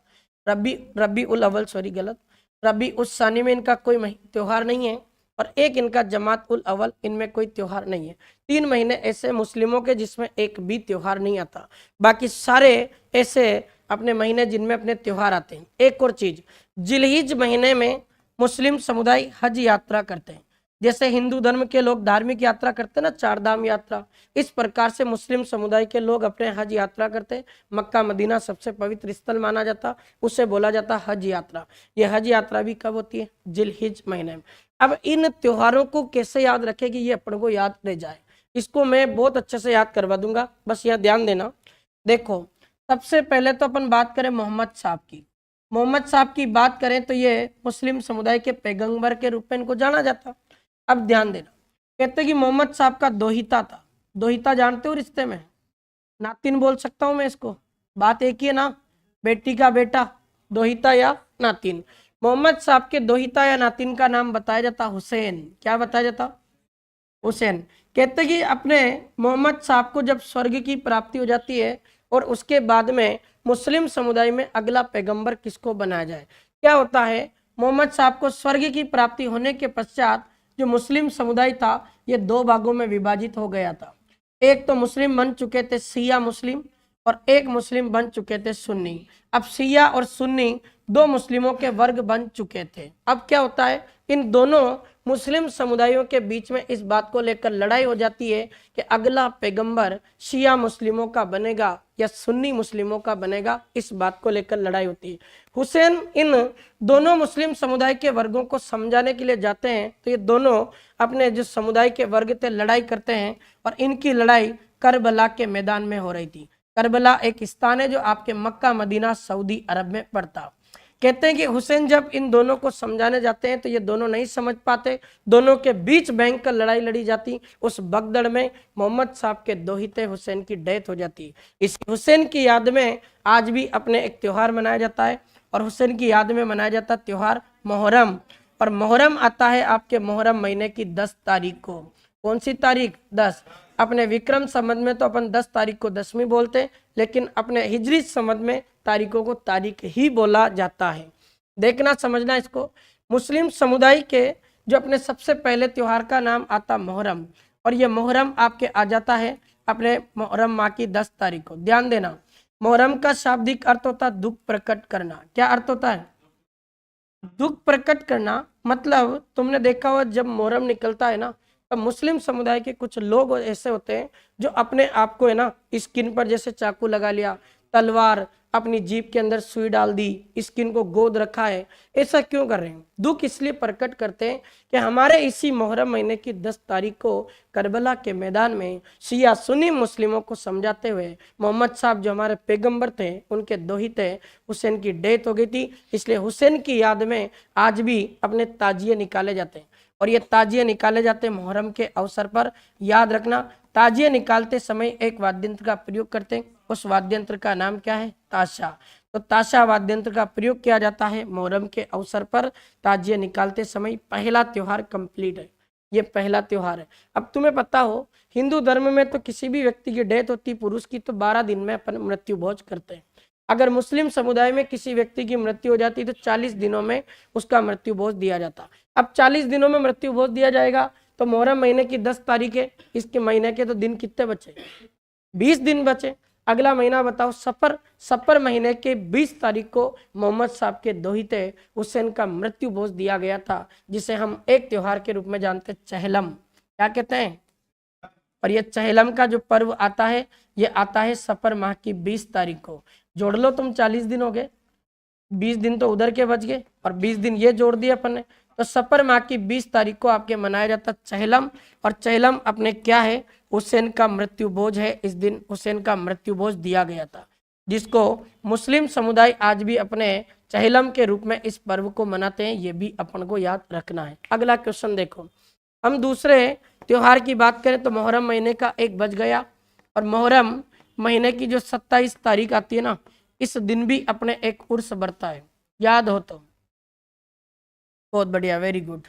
A: रबी उल अव्वल, सॉरी गलत, रबी उस सानी में इनका कोई त्योहार नहीं है। और एक इनका जमात उल अव्वल, इनमें कोई त्योहार नहीं है। 3 महीने ऐसे मुस्लिमों के जिसमें एक भी त्योहार नहीं आता, बाकी सारे ऐसे अपने महीने जिनमें अपने त्योहार आते हैं। एक और चीज, जिलहिज महीने में मुस्लिम समुदाय हज यात्रा करते हैं। जैसे हिंदू धर्म के लोग धार्मिक यात्रा करते हैं ना, 4 धाम यात्रा, इस प्रकार से मुस्लिम समुदाय के लोग अपने हज यात्रा करते हैं। मक्का मदीना सबसे पवित्र स्थल माना जाता, उसे बोला जाता हज यात्रा। ये हज यात्रा भी कब होती है, जिलहिज महीने में। अब इन त्योहारों को कैसे याद रखें कि ये अपन को याद रह जाए, इसको मैं बहुत अच्छे से याद करवा दूंगा, बस यहाँ ध्यान देना। देखो सबसे पहले तो अपन बात करें मोहम्मद साहब की। मोहम्मद साहब की बात करें तो ये मुस्लिम समुदाय के पैगंबर के रूप में इनको जाना जाता। अब ध्यान देना, कहते कि मोहम्मद साहब का दोहिता था। दोहिता जानते हो रिश्ते में, नातिन बोल सकता हूं मैं इसको, बात एक ही है ना, बेटी का बेटा, दोहिता या नातिन। मोहम्मद साहब के दोहिता या नातिन का नाम बताया जाता हुसैन। क्या बताया जाता, हुसैन। कहते कि अपने मोहम्मद साहब को जब स्वर्ग की प्राप्ति हो जाती है, और उसके बाद में मुस्लिम समुदाय में अगला पैगंबर किसको बनाया जाए। क्या होता है, मोहम्मद साहब को स्वर्ग की प्राप्ति होने के पश्चात जो मुस्लिम समुदाय था, ये 2 भागों में विभाजित हो गया था। एक तो मुस्लिम बन चुके थे शिया मुस्लिम, और एक मुस्लिम बन चुके थे सुन्नी। अब शिया और सुन्नी 2 मुस्लिमों के वर्ग बन चुके थे। अब क्या होता है, इन दोनों मुस्लिम समुदायों के बीच में इस बात को लेकर लड़ाई हो जाती है कि अगला पैगंबर शिया मुस्लिमों का बनेगा या सुन्नी मुस्लिमों का बनेगा, इस बात को लेकर लड़ाई होती है। हुसैन इन दोनों मुस्लिम समुदाय के वर्गों को समझाने के लिए जाते हैं, तो ये दोनों अपने जो समुदाय के वर्ग थे लड़ाई करते हैं, और इनकी लड़ाई करबला के मैदान में हो रही थी। करबला एक स्थान है जो आपके मक्का मदीना सऊदी अरब में पड़ता। कहते हैं कि हुसैन जब इन दोनों को समझाने जाते हैं तो ये दोनों नहीं समझ पाते, दोनों के बीच भयंकर लड़ाई लड़ी जाती। उस भगदड़ में मोहम्मद साहब के दोहिते हुसैन की डेथ हो जाती। इस हुसैन की याद में आज भी अपने एक त्योहार मनाया जाता है, और हुसैन की याद में मनाया जाता त्योहार मुहर्रम। और मुहर्रम आता है आपके मुहर्रम महीने की 10 तारीख को। कौन सी तारीख, 10। अपने विक्रम संवत में तो अपन 10 तारीख को दसवीं बोलते हैं, लेकिन अपने हिजरी संवत में तारीखों को तारीख ही बोला जाता है। देखना समझना इसको, मुस्लिम समुदाय के जो अपने सबसे पहले त्योहार का नाम आता मुहर्रम, और ये मुहर्रम आपके आ जाता है अपने मुहर्रम माह की 10 तारीख को। ध्यान देना, मुहर्रम का शाब्दिक अर्थ होता है दुख प्रकट करना। क्या अर्थ होता है, दुख प्रकट करना। मतलब तुमने देखा हुआ जब मुहर्रम निकलता है ना, तो मुस्लिम समुदाय के कुछ लोग ऐसे होते हैं जो अपने आप को है ना स्किन पर जैसे चाकू लगा लिया, तलवार अपनी जीभ के अंदर सुई डाल दी, स्किन को गोद रखा है, ऐसा क्यों कर रहे हैं? दुख इसलिए प्रकट करते हैं कि हमारे इसी मुहर्रम महीने की 10 तारीख को करबला के मैदान में शिया सुन्नी मुस्लिमों को समझाते हुए मोहम्मद साहब जो हमारे पैगंबर थे, उनके दोहित थे, हुसैन की डेथ हो गई थी। इसलिए हुसैन की याद में आज भी अपने ताजिए निकाले जाते हैं, और ये ताजिए निकाले जाते हैं मुहर्रम के अवसर पर। याद रखना, ताजिए निकालते समय एक वाद्य यंत्र का प्रयोग करते हैं, उस वाद्य यंत्र का नाम क्या है? ताशा। तो ताशा वाद्य यंत्र का प्रयोग किया जाता है मुहर्रम के अवसर पर ताजिए निकालते समय। पहला त्योहार कंप्लीट है, ये पहला त्योहार है। अब तुम्हें पता हो, हिंदू धर्म में तो किसी भी व्यक्ति की डेथ होती पुरुष की तो 12 दिन में अपन मृत्यु भोज करते हैं। अगर मुस्लिम समुदाय में किसी व्यक्ति की मृत्यु हो जाती तो 40 दिनों में उसका मृत्यु भोज दिया जाता। अब 40 दिनों में मृत्यु भोज दिया जाएगा तो मुहर्रम महीने की 10 तारीख है, इसके महीने के तो दिन कितने बचे? 20 दिन बचे। अगला महीना बताओ, सफर। सफर महीने के 20 तारीख को मोहम्मद साहब के दोहिते हुसैन का मृत्यु भोज दिया गया था, जिसे हम एक त्योहार के रूप में जानते हैं, चहलम। क्या कहते हैं? और ये चहलम का जो पर्व आता है, ये आता है सफर माह की 20 तारीख को। जोड़ लो तुम, 40 दिन हो गए, 20 दिन तो उधर के बच गए और 20 दिन ये जोड़ दिए अपन ने, तो सफर माह की 20 तारीख को आपके मनाया जाता चहलम। और चहलम अपने क्या है? हुसैन का मृत्यु भोज है। इस दिन हुसैन का मृत्यु भोज दिया गया था, जिसको मुस्लिम समुदाय आज भी अपने चहलम के रूप में इस पर्व को मनाते हैं। ये भी अपन को याद रखना है। अगला क्वेश्चन देखो, हम दूसरे त्योहार की बात करें तो मुहर्रम महीने का एक बज गया, और मुहर्रम महीने की जो 27 तारीख आती है ना, इस दिन भी अपने एक उर्स बढ़ता है, याद हो तो? बहुत बढ़िया, वेरी गुड।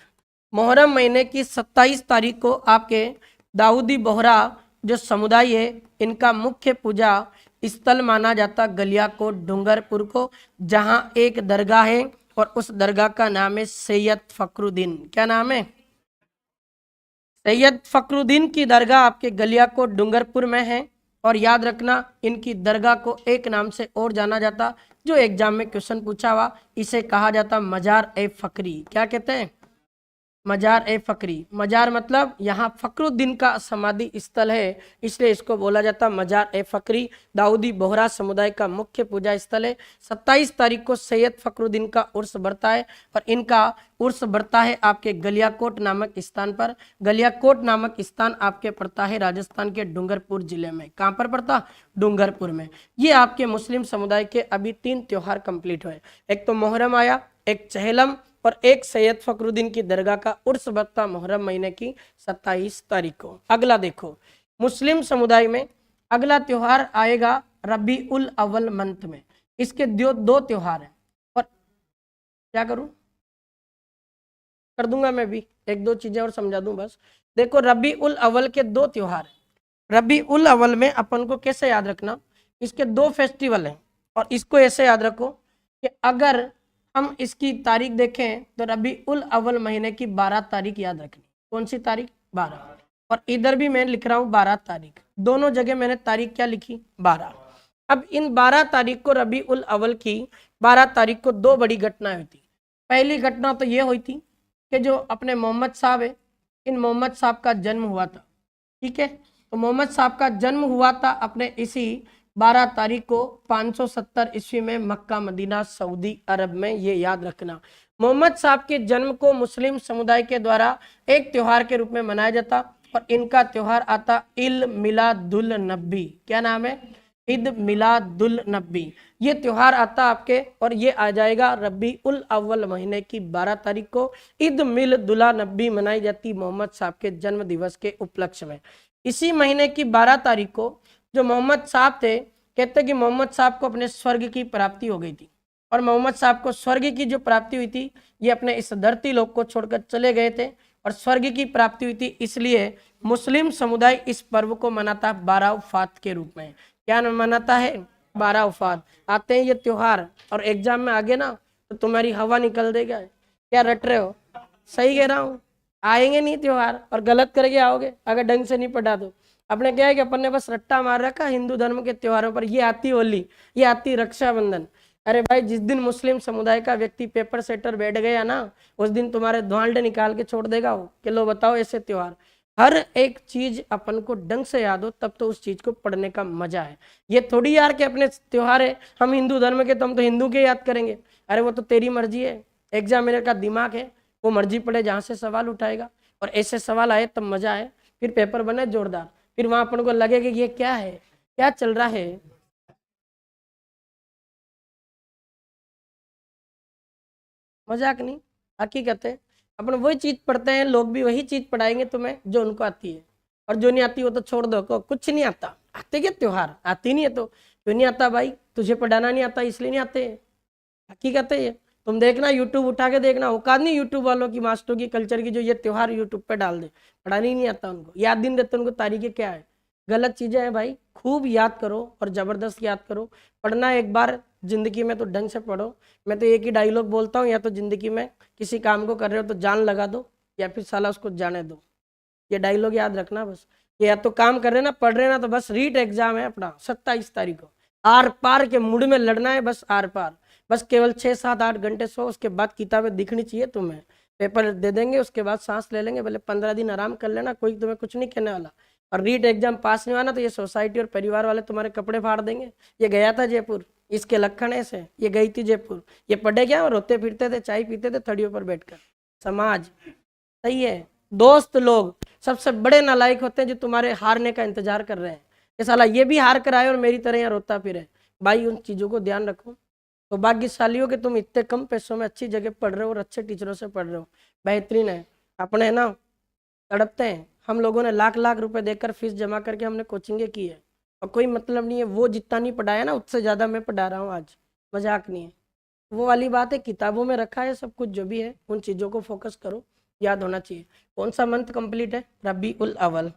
A: मुहर्रम महीने की 27 तारीख को आपके दाऊदी बोहरा जो समुदाय है, इनका मुख्य पूजा स्थल माना जाता गलियाकोट डूंगरपुर को, जहां एक दरगाह है और उस दरगाह का नाम है सैयद फखरुद्दीन। क्या नाम है? सैयद फखरुद्दीन की दरगाह आपके गलियाकोट डूंगरपुर में है। और याद रखना, इनकी दरगाह को एक नाम से और जाना जाता, जो एग्जाम में क्वेश्चन पूछा हुआ, इसे कहा जाता मजार ए फकरी। क्या कहते हैं? मजार ए फकरी। मजार मतलब यहाँ फखरुद्दीन का समाधि स्थल है, इसलिए इसको बोला जाता मजार ए फकरी। दाऊदी बोहरा समुदाय का मुख्य पूजा स्थल है। 27 तारीख को सैयद फखरुद्दीन का उर्स बढ़ता है, और इनका उर्स बढ़ता है आपके गलियाकोट नामक स्थान पर। गलियाकोट नामक स्थान आपके पड़ता है राजस्थान के डूंगरपुर जिले में। कहाँ पर पड़ता? डूंगरपुर में। ये आपके मुस्लिम समुदाय के अभी 3 त्योहार कंप्लीट हुए, एक तो मुहर्रम आया, एक चहलम, और एक सैयद फखरुद्दीन की दरगाह का उर्स बढ़ता मुहर्रम महीने की 27 तारीख को। अगला देखो, मुस्लिम समुदाय में अगला त्योहार आएगा रबी उल अव्वल मंथ में। इसके दो त्योहार हैं, और क्या करूं? कर दूंगा मैं भी, एक दो चीजें और समझा दूं बस। देखो, रबी उल अव्वल के 2 त्योहार हैं। रबी उल अव्वल में अपन को कैसे याद रखना, इसके 2 फेस्टिवल हैं, और इसको ऐसे याद रखो कि अगर हम इसकी तारीख देखें तो रबी उल अव्वल महीने की 12 तारीख याद रखनी। कौन सी तारीख? 12। और इधर भी मैं लिख रहा हूँ 12 तारीख, दोनों जगह मैंने तारीख क्या लिखी? 12। अब इन 12 तारीख को, रबी उल अव्वल की 12 तारीख को 2 बड़ी घटनाएं हुई थी। पहली घटना तो ये हुई थी कि जो अपने मोहम्मद साहब है, इन मोहम्मद साहब का जन्म हुआ था। ठीक है, तो मोहम्मद साहब का जन्म हुआ था अपने इसी 12 तारीख को 570 ईस्वी में मक्का मदीना सऊदी अरब में। ये याद रखना, मोहम्मद साहब के जन्म को मुस्लिम समुदाय के द्वारा एक त्योहार के रूप में मनाया जाता, और इनका त्योहार आता ईद मिलादुल नबी। क्या नाम है? ईद मिलादुल नबी। ये त्योहार आता आपके, और ये आ जाएगा रबी उल अव्वल महीने की 12 तारीख को। ईद मिलादुल नबी मनाई जाती मोहम्मद साहब के जन्म दिवस के उपलक्ष्य में। इसी महीने की 12 तारीख को जो मोहम्मद साहब थे, कहते कि मोहम्मद साहब को अपने स्वर्ग की प्राप्ति हो गई थी, और मोहम्मद साहब को स्वर्ग की जो प्राप्ति हुई थी, ये अपने इस धरती लोक को छोड़कर चले गए थे, और स्वर्ग की प्राप्ति हुई थी, इसलिए मुस्लिम समुदाय इस पर्व को मनाता 12 उफ़ात के रूप में। क्या मनाता है? 12 उफ़ात। आते हैं ये त्योहार, और एग्जाम में आगे ना तो तुम्हारी हवा निकल देगा। क्या रट रहे हो? सही कह रहा हूँ, आएंगे नहीं त्योहार, और गलत करके आओगे अगर ढंग से नहीं पढ़ा तो। अपने क्या है कि अपन ने बस रट्टा मार रखा हिंदू धर्म के त्योहारों पर। ये आती होली, ये आती रक्षाबंधन। अरे भाई, जिस दिन मुस्लिम समुदाय का व्यक्ति पेपर सेटर बैठ गया ना, उस दिन तुम्हारे ध्वांडे निकाल के छोड़ देगा वो, कि लो बताओ ऐसे त्योहार। हर एक चीज अपन को ढंग से याद हो तब तो उस चीज को पढ़ने का मजा है। ये थोड़ी यार कि अपने त्योहार है, हम हिंदू धर्म के तो हम तो हिंदू के याद करेंगे। अरे वो तो तेरी मर्जी है, एग्जामिनर का दिमाग है, वो मर्जी पड़े जहां से सवाल उठाएगा। और ऐसे सवाल आए तब मजा है, फिर पेपर बने जोरदार, फिर वहां अपन को लगे कि ये क्या है, क्या चल रहा है। मजाक नहीं, हकीकत है। अपन वही चीज पढ़ते हैं, लोग भी वही चीज पढ़ाएंगे तुम्हें जो उनको आती है, और जो नहीं आती वो तो छोड़ दो, को कुछ नहीं आता। आते क्या त्योहार, आती नहीं है तो क्यों नहीं आता भाई, तुझे पढ़ाना नहीं आता इसलिए नहीं आते। हकीकत है ये। तुम देखना, यूट्यूब उठा के देखना, औकात नहीं यूट्यूब वालों की, मास्टरों की, कल्चर की, जो ये त्योहार यूट्यूब पे डाल दे। पढ़ाना ही नहीं आता उनको, याद दिन रहते उनको तारीखें क्या है। गलत चीजें हैं भाई, खूब याद करो और जबरदस्त याद करो। पढ़ना एक बार जिंदगी में तो ढंग से पढ़ो। मैं तो एक ही डायलॉग बोलता हूँ, या तो जिंदगी में किसी काम को कर रहे हो तो जान लगा दो, या फिर साला उसको जाने दो। ये डायलॉग याद रखना बस। ये या तो काम कर रहे ना, पढ़ रहे ना, तो बस रीट एग्जाम है अपना 27 तारीख को, आर पार के मूड में लड़ना है, बस आर पार। बस केवल 6 7 8 घंटे सो, उसके बाद किताबें दिखनी चाहिए तुम्हें। पेपर दे देंगे, उसके बाद सांस ले लेंगे, भले 15 दिन आराम कर लेना, कोई तुम्हें कुछ नहीं कहने वाला। और रीट एग्जाम पास नहीं आना तो ये सोसाइटी और परिवार वाले तुम्हारे कपड़े फाड़ देंगे। ये गया था जयपुर, इसके लक्षण ऐसे, ये गई थी जयपुर, ये पढ़े क्या, रोते फिरते थे, चाय पीते थे थड़ियों पर बैठकर। समाज सही है। दोस्त लोग सबसे बड़े नालायक होते हैं जो तुम्हारे हारने का इंतजार कर रहे हैं, ये साला ये भी हार कर आए और मेरी तरह यहाँ रोता फिरे। भाई उन चीजों को ध्यान रखो। तो भाग्यशाली हो कि तुम इतने कम पैसों में अच्छी जगह पढ़ रहे हो और अच्छे टीचरों से पढ़ रहे हो, बेहतरीन है। अपने ना तड़पते हैं, हम लोगों ने लाख लाख रुपए देकर फीस जमा करके हमने कोचिंगें की है, और कोई मतलब नहीं है, वो जितना नहीं पढ़ाया ना उससे ज़्यादा मैं पढ़ा रहा हूँ आज। मजाक नहीं है, वो वाली बात है, किताबों में रखा है सब कुछ जो भी है, उन चीज़ों को फोकस करो, याद होना चाहिए। कौन सा मंथ कंप्लीट है, रबी उल अव्वल।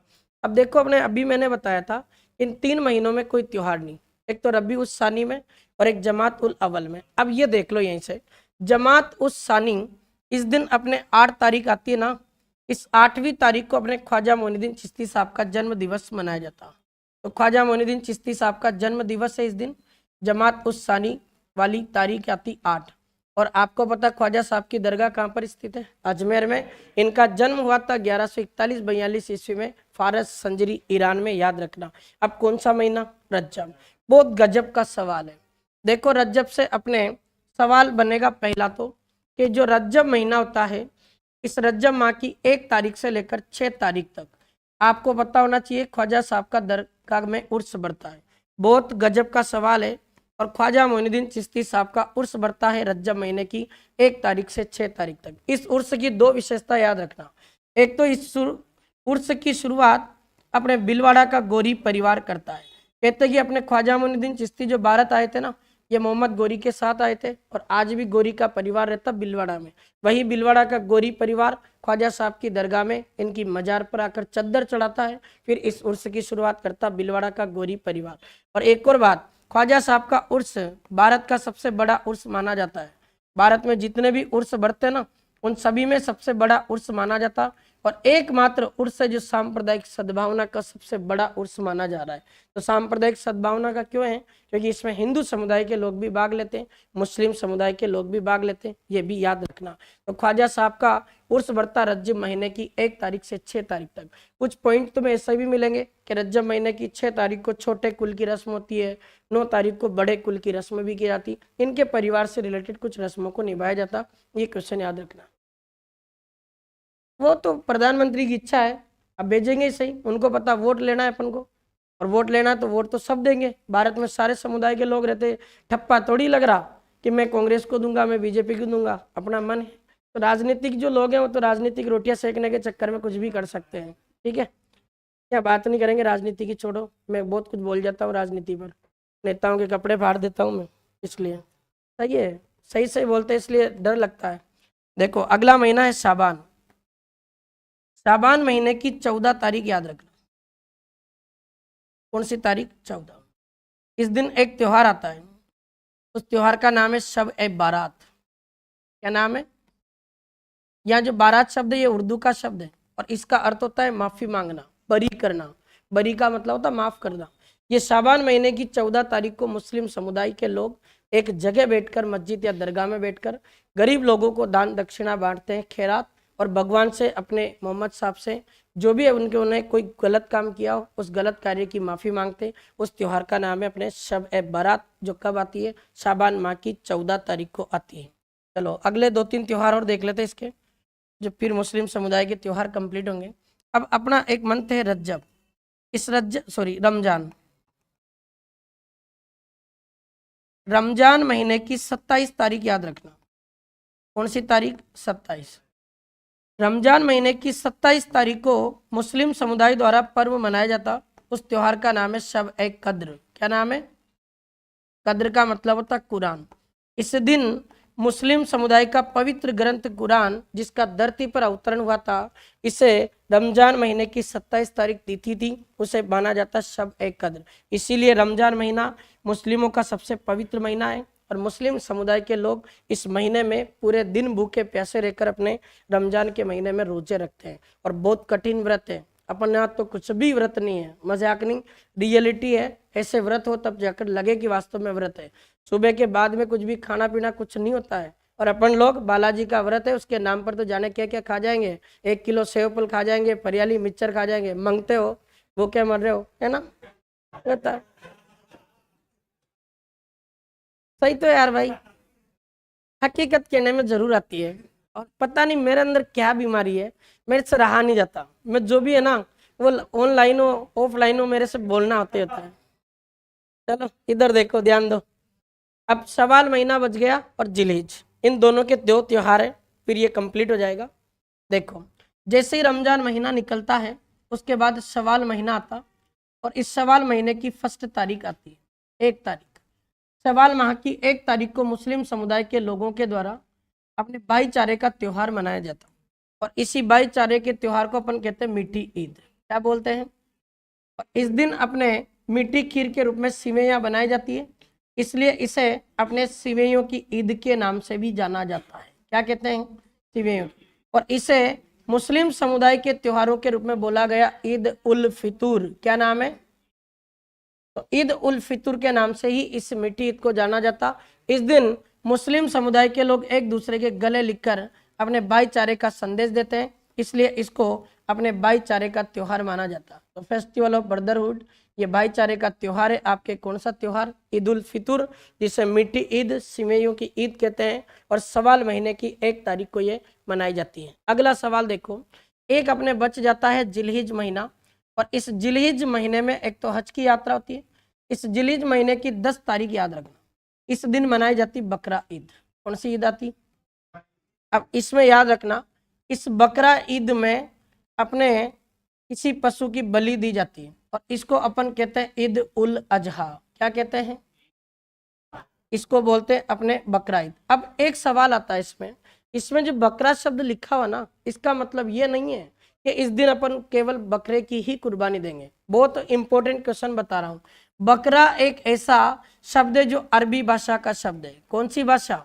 A: अब देखो, अपने अभी मैंने बताया था इन 3 महीनों में कोई त्योहार नहीं, एक तो रबी उस सानी में और एक जमात उल अव्वल में। अब ये देख लो यहीं से, जमात उस सानी इस दिन अपने 8 तारीख आती है ना, इस 8वीं तारीख को अपने ख्वाजा मोइनुद्दीन चिश्ती साहब का जन्म दिवस मनाया जाता। तो ख्वाजा मोइनुद्दीन चिश्ती साहब का जन्म दिवस है इस दिन। जमात उस सानी वाली तारीख आती 8। और आपको पता ख्वाजा साहब की दरगाह कहाँ पर स्थित है, अजमेर में। इनका जन्म हुआ था 1141-42 ईस्वी में, फारस संजरी ईरान में, याद रखना। अब कौन सा महीना, रज्जब। बहुत गजब का सवाल है। देखो रज्जब से अपने सवाल बनेगा पहला तो, कि जो रज्जब महीना होता है, इस रज्जब माह की 1 तारीख से लेकर 6 तारीख तक आपको पता होना चाहिए ख्वाजा साहब का दरगाह में उर्स बढ़ता है। बहुत गजब का सवाल है। और ख्वाजा मोइनुद्दीन चिश्ती साहब का उर्स बढ़ता है रज्जब महीने की 1 तारीख से 6 तारीख तक। इस उर्स की 2 विशेषता याद रखना। एक तो इस उर्स की शुरुआत अपने बिलवाड़ा का गोरी परिवार करता है। कहते कि अपने ख्वाजा मोइनुद्दीन चिश्ती जो भारत आए थे ना, ये मोहम्मद गोरी के साथ आए थे, और आज भी गोरी का परिवार रहता बिलवाड़ा में। वही बिलवाड़ा का गोरी परिवार ख्वाजा साहब की दरगाह में इनकी मजार पर आकर चद्दर चढ़ाता है, फिर इस उर्स की शुरुआत करता बिलवाड़ा का गोरी परिवार। और एक और बात, ख्वाजा साहब का उर्स भारत का सबसे बड़ा उर्स माना जाता है। भारत में जितने भी उर्स बढ़ते ना, उन सभी में सबसे बड़ा उर्स माना जाता, और एकमात्र उर्स है जो सांप्रदायिक सद्भावना का सबसे बड़ा उर्स माना जा रहा है। तो सांप्रदायिक सद्भावना का क्यों है, क्योंकि इसमें हिंदू समुदाय के लोग भी भाग लेते हैं, मुस्लिम समुदाय के लोग भी भाग लेते हैं, ये भी याद रखना। तो ख्वाजा साहब का उर्स बढ़ता रज्जब महीने की 1 तारीख से 6 तारीख तक। कुछ पॉइंट तुम्हें ऐसे भी मिलेंगे कि रज्जब महीने की 6 तारीख को छोटे कुल की रस्म होती है, 9 तारीख को बड़े कुल की रस्म भी की जाती, इनके परिवार से रिलेटेड कुछ रस्मों को निभाया जाता। ये क्वेश्चन याद रखना। वो तो प्रधानमंत्री की इच्छा है, अब भेजेंगे ही सही, उनको पता वोट लेना है अपन को, और वोट लेना है तो वोट तो सब देंगे। भारत में सारे समुदाय के लोग रहते, ठप्पा थोड़ी लग रहा कि मैं कांग्रेस को दूंगा, मैं बीजेपी को दूंगा, अपना मन है। तो राजनीतिक जो लोग हैं वो तो राजनीतिक रोटियां सेकने के चक्कर में कुछ भी कर सकते हैं, ठीक है। क्या बात नहीं करेंगे राजनीति की, छोड़ो, मैं बहुत कुछ बोल जाता हूँ राजनीति पर, नेताओं के कपड़े फाड़ देता हूँ मैं, इसलिए सही है, सही सही बोलते हैं, इसलिए डर लगता है। देखो अगला महीना है शाबान। शाबान महीने की 14 तारीख याद रखना। कौन सी तारीख, 14। इस दिन एक त्योहार आता है, उस त्योहार का नाम है शब ए बारात। क्या नाम है, यहाँ जो बारात शब्द है ये उर्दू का शब्द है, और इसका अर्थ होता है माफी मांगना, बरी करना। बरी का मतलब होता है माफ करना। ये शाबान महीने की 14 तारीख को मुस्लिम समुदाय के लोग एक जगह बैठकर, मस्जिद या दरगाह में बैठकर गरीब लोगों को दान दक्षिणा बांटते हैं, खैरात, और भगवान से, अपने मोहम्मद साहब से जो भी है उनके उन्हें कोई गलत काम किया हो उस गलत कार्य की माफ़ी मांगते। उस त्यौहार का नाम है अपने शब ए बारात, जो कब आती है? शाबान माह की 14 तारीख को आती है। चलो अगले 2-3 त्यौहार और देख लेते हैं इसके, जो फिर मुस्लिम समुदाय के त्यौहार कंप्लीट होंगे। अब अपना एक मंथ है रज्जब। इस रमजान, रमजान महीने की 27 तारीख याद रखना। कौन सी तारीख? 27। रमजान महीने की 27 तारीख को मुस्लिम समुदाय द्वारा पर्व मनाया जाता। उस त्योहार का नाम है शब ए कद्र। क्या नाम है? कद्र का मतलब होता कुरान। इस दिन मुस्लिम समुदाय का पवित्र ग्रंथ कुरान, जिसका धरती पर अवतरण हुआ था, इसे रमजान महीने की 27 तारीख तिथि थी, उसे माना जाता शब ए कद्र। इसीलिए रमजान महीना मुस्लिमों का सबसे पवित्र महीना है और मुस्लिम समुदाय के लोग इस महीने में पूरे दिन भूखे प्यासे रहकर अपने रमजान के महीने में रोजे रखते हैं। और बहुत कठिन व्रत है, अपन यहाँ तो कुछ भी व्रत नहीं है, मजाक नहीं, रियलिटी है। ऐसे व्रत हो तब जाकर लगे कि वास्तव में व्रत है। सुबह के बाद में कुछ भी खाना पीना कुछ नहीं होता है। और अपन लोग बालाजी का व्रत है, उसके नाम पर तो जाने क्या क्या खा जाएंगे। 1 किलो सेव फल खा जाएंगे, फरियाली मिक्सचर खा जाएंगे। मांगते हो, भूखे मर रहे हो, है ना? रहता सही तो यार भाई, हकीकत कहने में जरूर आती है। और पता नहीं मेरे अंदर क्या बीमारी है, मेरे से रहा नहीं जाता। मैं जो भी है ना, वो ऑनलाइन हो ऑफलाइन हो, मेरे से बोलना होता है। चलो इधर देखो, ध्यान दो। अब शवाल महीना बच गया और जिलहिज, इन दोनों के 2 त्योहार है, फिर ये कंप्लीट हो जाएगा। देखो, जैसे ही रमजान महीना निकलता है उसके बाद शवाल महीना आता, और इस शवाल महीने की 1 तारीख आती है, 1 तारीख। शवाल माह की 1 तारीख को मुस्लिम समुदाय के लोगों के द्वारा अपने भाईचारे का त्योहार मनाया जाता। और इसी भाईचारे के त्योहार को अपन कहते हैं मीठी ईद। क्या बोलते हैं? और इस दिन अपने मीठी खीर के रूप में सिवैयाँ बनाई जाती है, इसलिए इसे अपने सिवैयों की ईद के नाम से भी जाना जाता है। क्या कहते हैं? सिवैयों। और इसे मुस्लिम समुदाय के त्योहारों के रूप में बोला गया ईद उल फितूर। क्या नाम है? तो ईद उल फितर के नाम से ही इस मीठी ईद को जाना जाता। इस दिन मुस्लिम समुदाय के लोग एक दूसरे के गले लिखकर अपने भाईचारे का संदेश देते हैं, इसलिए इसको अपने भाईचारे का त्योहार माना जाता। तो फेस्टिवल ऑफ ब्रदरहुड, ये भाईचारे का त्योहार है। आपके कौन सा त्योहार? ईद उल फितर, जिसे मीठी ईद, सिवैयों की ईद कहते हैं। और शवाल महीने की 1 तारीख को ये मनाई जाती है। अगला सवाल देखो, एक अपने बच जाता है जिलहिज महीना। और इस जिलहिज महीने में एक तो हज की यात्रा होती है। इस जिलहिज महीने की 10 तारीख याद रखना, इस दिन मनाई जाती बकरा ईद। कौन सी ईद आती? अब इसमें याद रखना, इस बकरा ईद में अपने किसी पशु की बलि दी जाती है, और इसको अपन कहते हैं ईद उल अजहा। क्या कहते हैं? इसको बोलते हैं अपने बकरा ईद। अब एक सवाल आता है इसमें जो बकरा शब्द लिखा हुआ ना, इसका मतलब ये नहीं है कि इस दिन अपन केवल बकरे की ही कुर्बानी देंगे। बहुत इंपॉर्टेंट क्वेश्चन बता रहा हूँ। बकरा एक ऐसा शब्द है जो अरबी भाषा का शब्द है। कौन सी भाषा?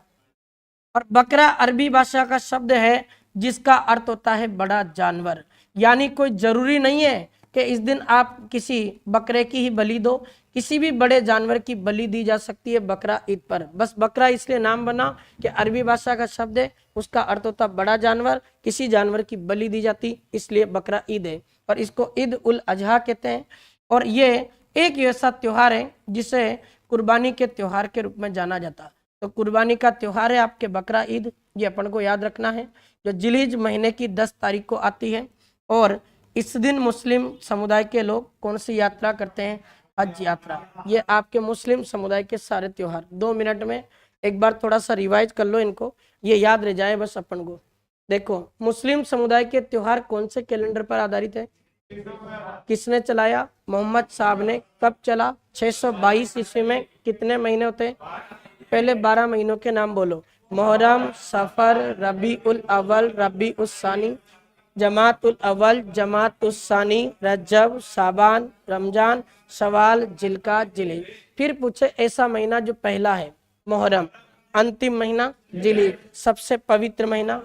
A: और बकरा अरबी भाषा का शब्द है जिसका अर्थ होता है बड़ा जानवर। यानी कोई जरूरी नहीं है कि इस दिन आप किसी बकरे की ही बलि दो, किसी भी बड़े जानवर की बलि दी जा सकती है बकरा ईद पर। बस बकरा इसलिए नाम बना कि अरबी भाषा का शब्द है, उसका अर्थ होता बड़ा जानवर, किसी जानवर की बलि दी जाती, इसलिए बकरा ईद है। और इसको ईद उल अजहा कहते हैं। और ये एक ऐसा त्योहार है जिसे कुर्बानी के त्योहार के रूप में जाना जाता। तो कुर्बानी का त्योहार है आपके बकरा ईद, ये अपन को याद रखना है, जो जिलहिज महीने की 10 तारीख को आती है। और इस दिन मुस्लिम समुदाय के लोग कौन सी यात्रा करते हैं? हज यात्रा। ये आपके मुस्लिम समुदाय के सारे त्योहार 2 मिनट में एक बार थोड़ा सा रिवाइज कर लो, इनको ये याद रह जाए बस अपन को। देखो, मुस्लिम समुदाय के त्योहार कौन से कैलेंडर पर आधारित है? किसने चलाया? मोहम्मद साहब ने। कब चला? 622 ईस्वी में। कितने महीने होते हैं? पहले 12 महीनों के नाम बोलो। मुहर्रम, सफर, रबी उल अव्वल, रबी उस सानी, जमात उल अव्वल, जमात उस सानी, रजब, शाबान, रमजान, शवाल, जिलका, जिलहिज। फिर पूछे ऐसा महीना जो पहला है? मुहर्रम। अंतिम महीना? जिलहिज, सबसे पवित्र महीना।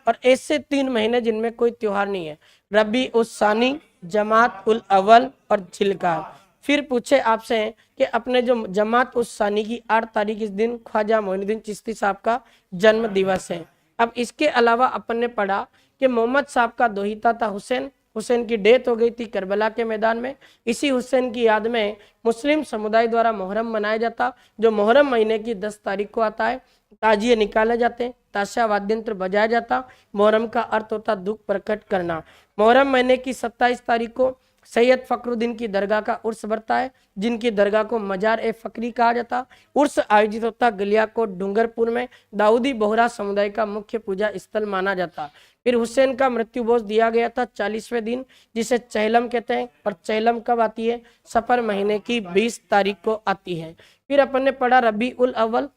A: और ऐसे 3 महीने जिनमें कोई त्योहार नहीं है, रबी उस सानी, जमात उल अव्वल और जिलका। फिर पूछे आपसे कि अपने जो जमात उस सानी की 8 तारीख, इस दिन ख्वाजा मोइनुद्दीन चिश्ती साहब का जन्म दिवस है। अब इसके अलावा अपन ने पढ़ा कि मोहम्मद साहब का दोहिता था हुसैन, हुसैन की डेथ हो गई थी करबला के मैदान में। इसी हुसैन की याद में मुस्लिम समुदाय द्वारा मुहर्रम मनाया जाता, जो मुहर्रम महीने की 10 तारीख को आता है। ताजिए निकाले जाते, ताशा वाद्यंत्र बजाया जाता। मुहर्रम का अर्थ होता दुख प्रकट करना। मुहर्रम महीने की 27 तारीख को सैयद फखरुद्दीन की दरगाह का उर्स बढ़ता है, जिनकी दरगाह को मजार ए फकरी कहा जाता। उर्स आयोजित होता गलियाकोट डूंगरपुर में। दाऊदी बोहरा समुदाय का मुख्य पूजा स्थल माना जाता। फिर हुसैन का मृत्यु भोज दिया गया था 40वें दिन, जिसे चहलम कहते हैं। और चहलम कब आती है? सफर महीने की 20 तारीख को आती है। फिर अपन ने पढ़ा रबी उल अव्वल,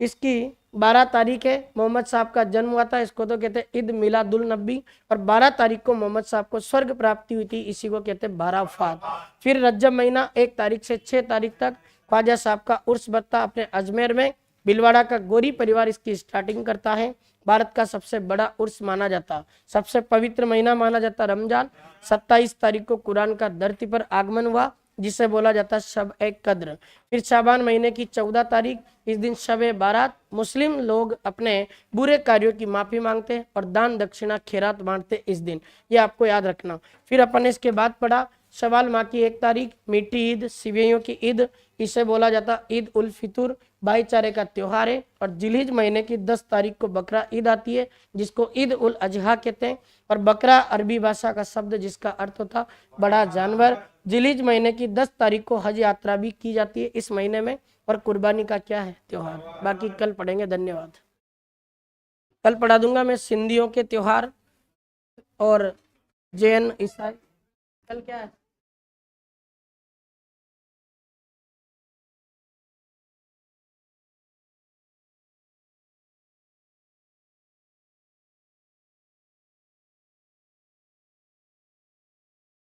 A: इसकी 12 तारीख है, मोहम्मद साहब का जन्म हुआ था, इसको तो कहते हैं ईद मिलादुल नबी। और 12 तारीख को मोहम्मद साहब को स्वर्ग प्राप्ति हुई थी, इसी को कहते हैं 12 वफात। फिर रजब महीना 1 तारीख से 6 तारीख तक ख्वाजा साहब का उर्स बढ़ता अपने अजमेर में। भिलवाड़ा का गोरी परिवार इसकी स्टार्टिंग करता है। भारत का सबसे बड़ा उर्स माना जाता, सबसे पवित्र महीना माना जाता रमजान। 27 तारीख को कुरान का धरती पर आगमन हुआ, जिसे बोला जाता शब ए कद्र। फिर शाबान महीने की 14 तारीख, इस दिन शब ए बारात। मुस्लिम लोग अपने बुरे कार्यों की माफी मांगते हैं और दान दक्षिणा खैरात बांटते इस दिन, ये आपको याद रखना। फिर अपन ने इसके बाद पढ़ा शवाल माह की 1 तारीख, मीठी ईद, सिवैयों की ईद, इसे बोला जाता ईद उल फितर, भाईचारे का त्योहार है। और जिलहिज महीने की 10 तारीख को बकरा ईद आती है, जिसको ईद उल अजहा कहते हैं। और बकरा अरबी भाषा का शब्द जिसका अर्थ होता बड़ा जानवर। जिलहिज महीने की 10 तारीख को हज यात्रा भी की जाती है इस महीने में। और कुर्बानी का क्या है? त्योहार। बाकी कल पढ़ेंगे। धन्यवाद। कल पढ़ा दूंगा मैं सिंधियों के त्योहार और जैन ईसाई। कल क्या है?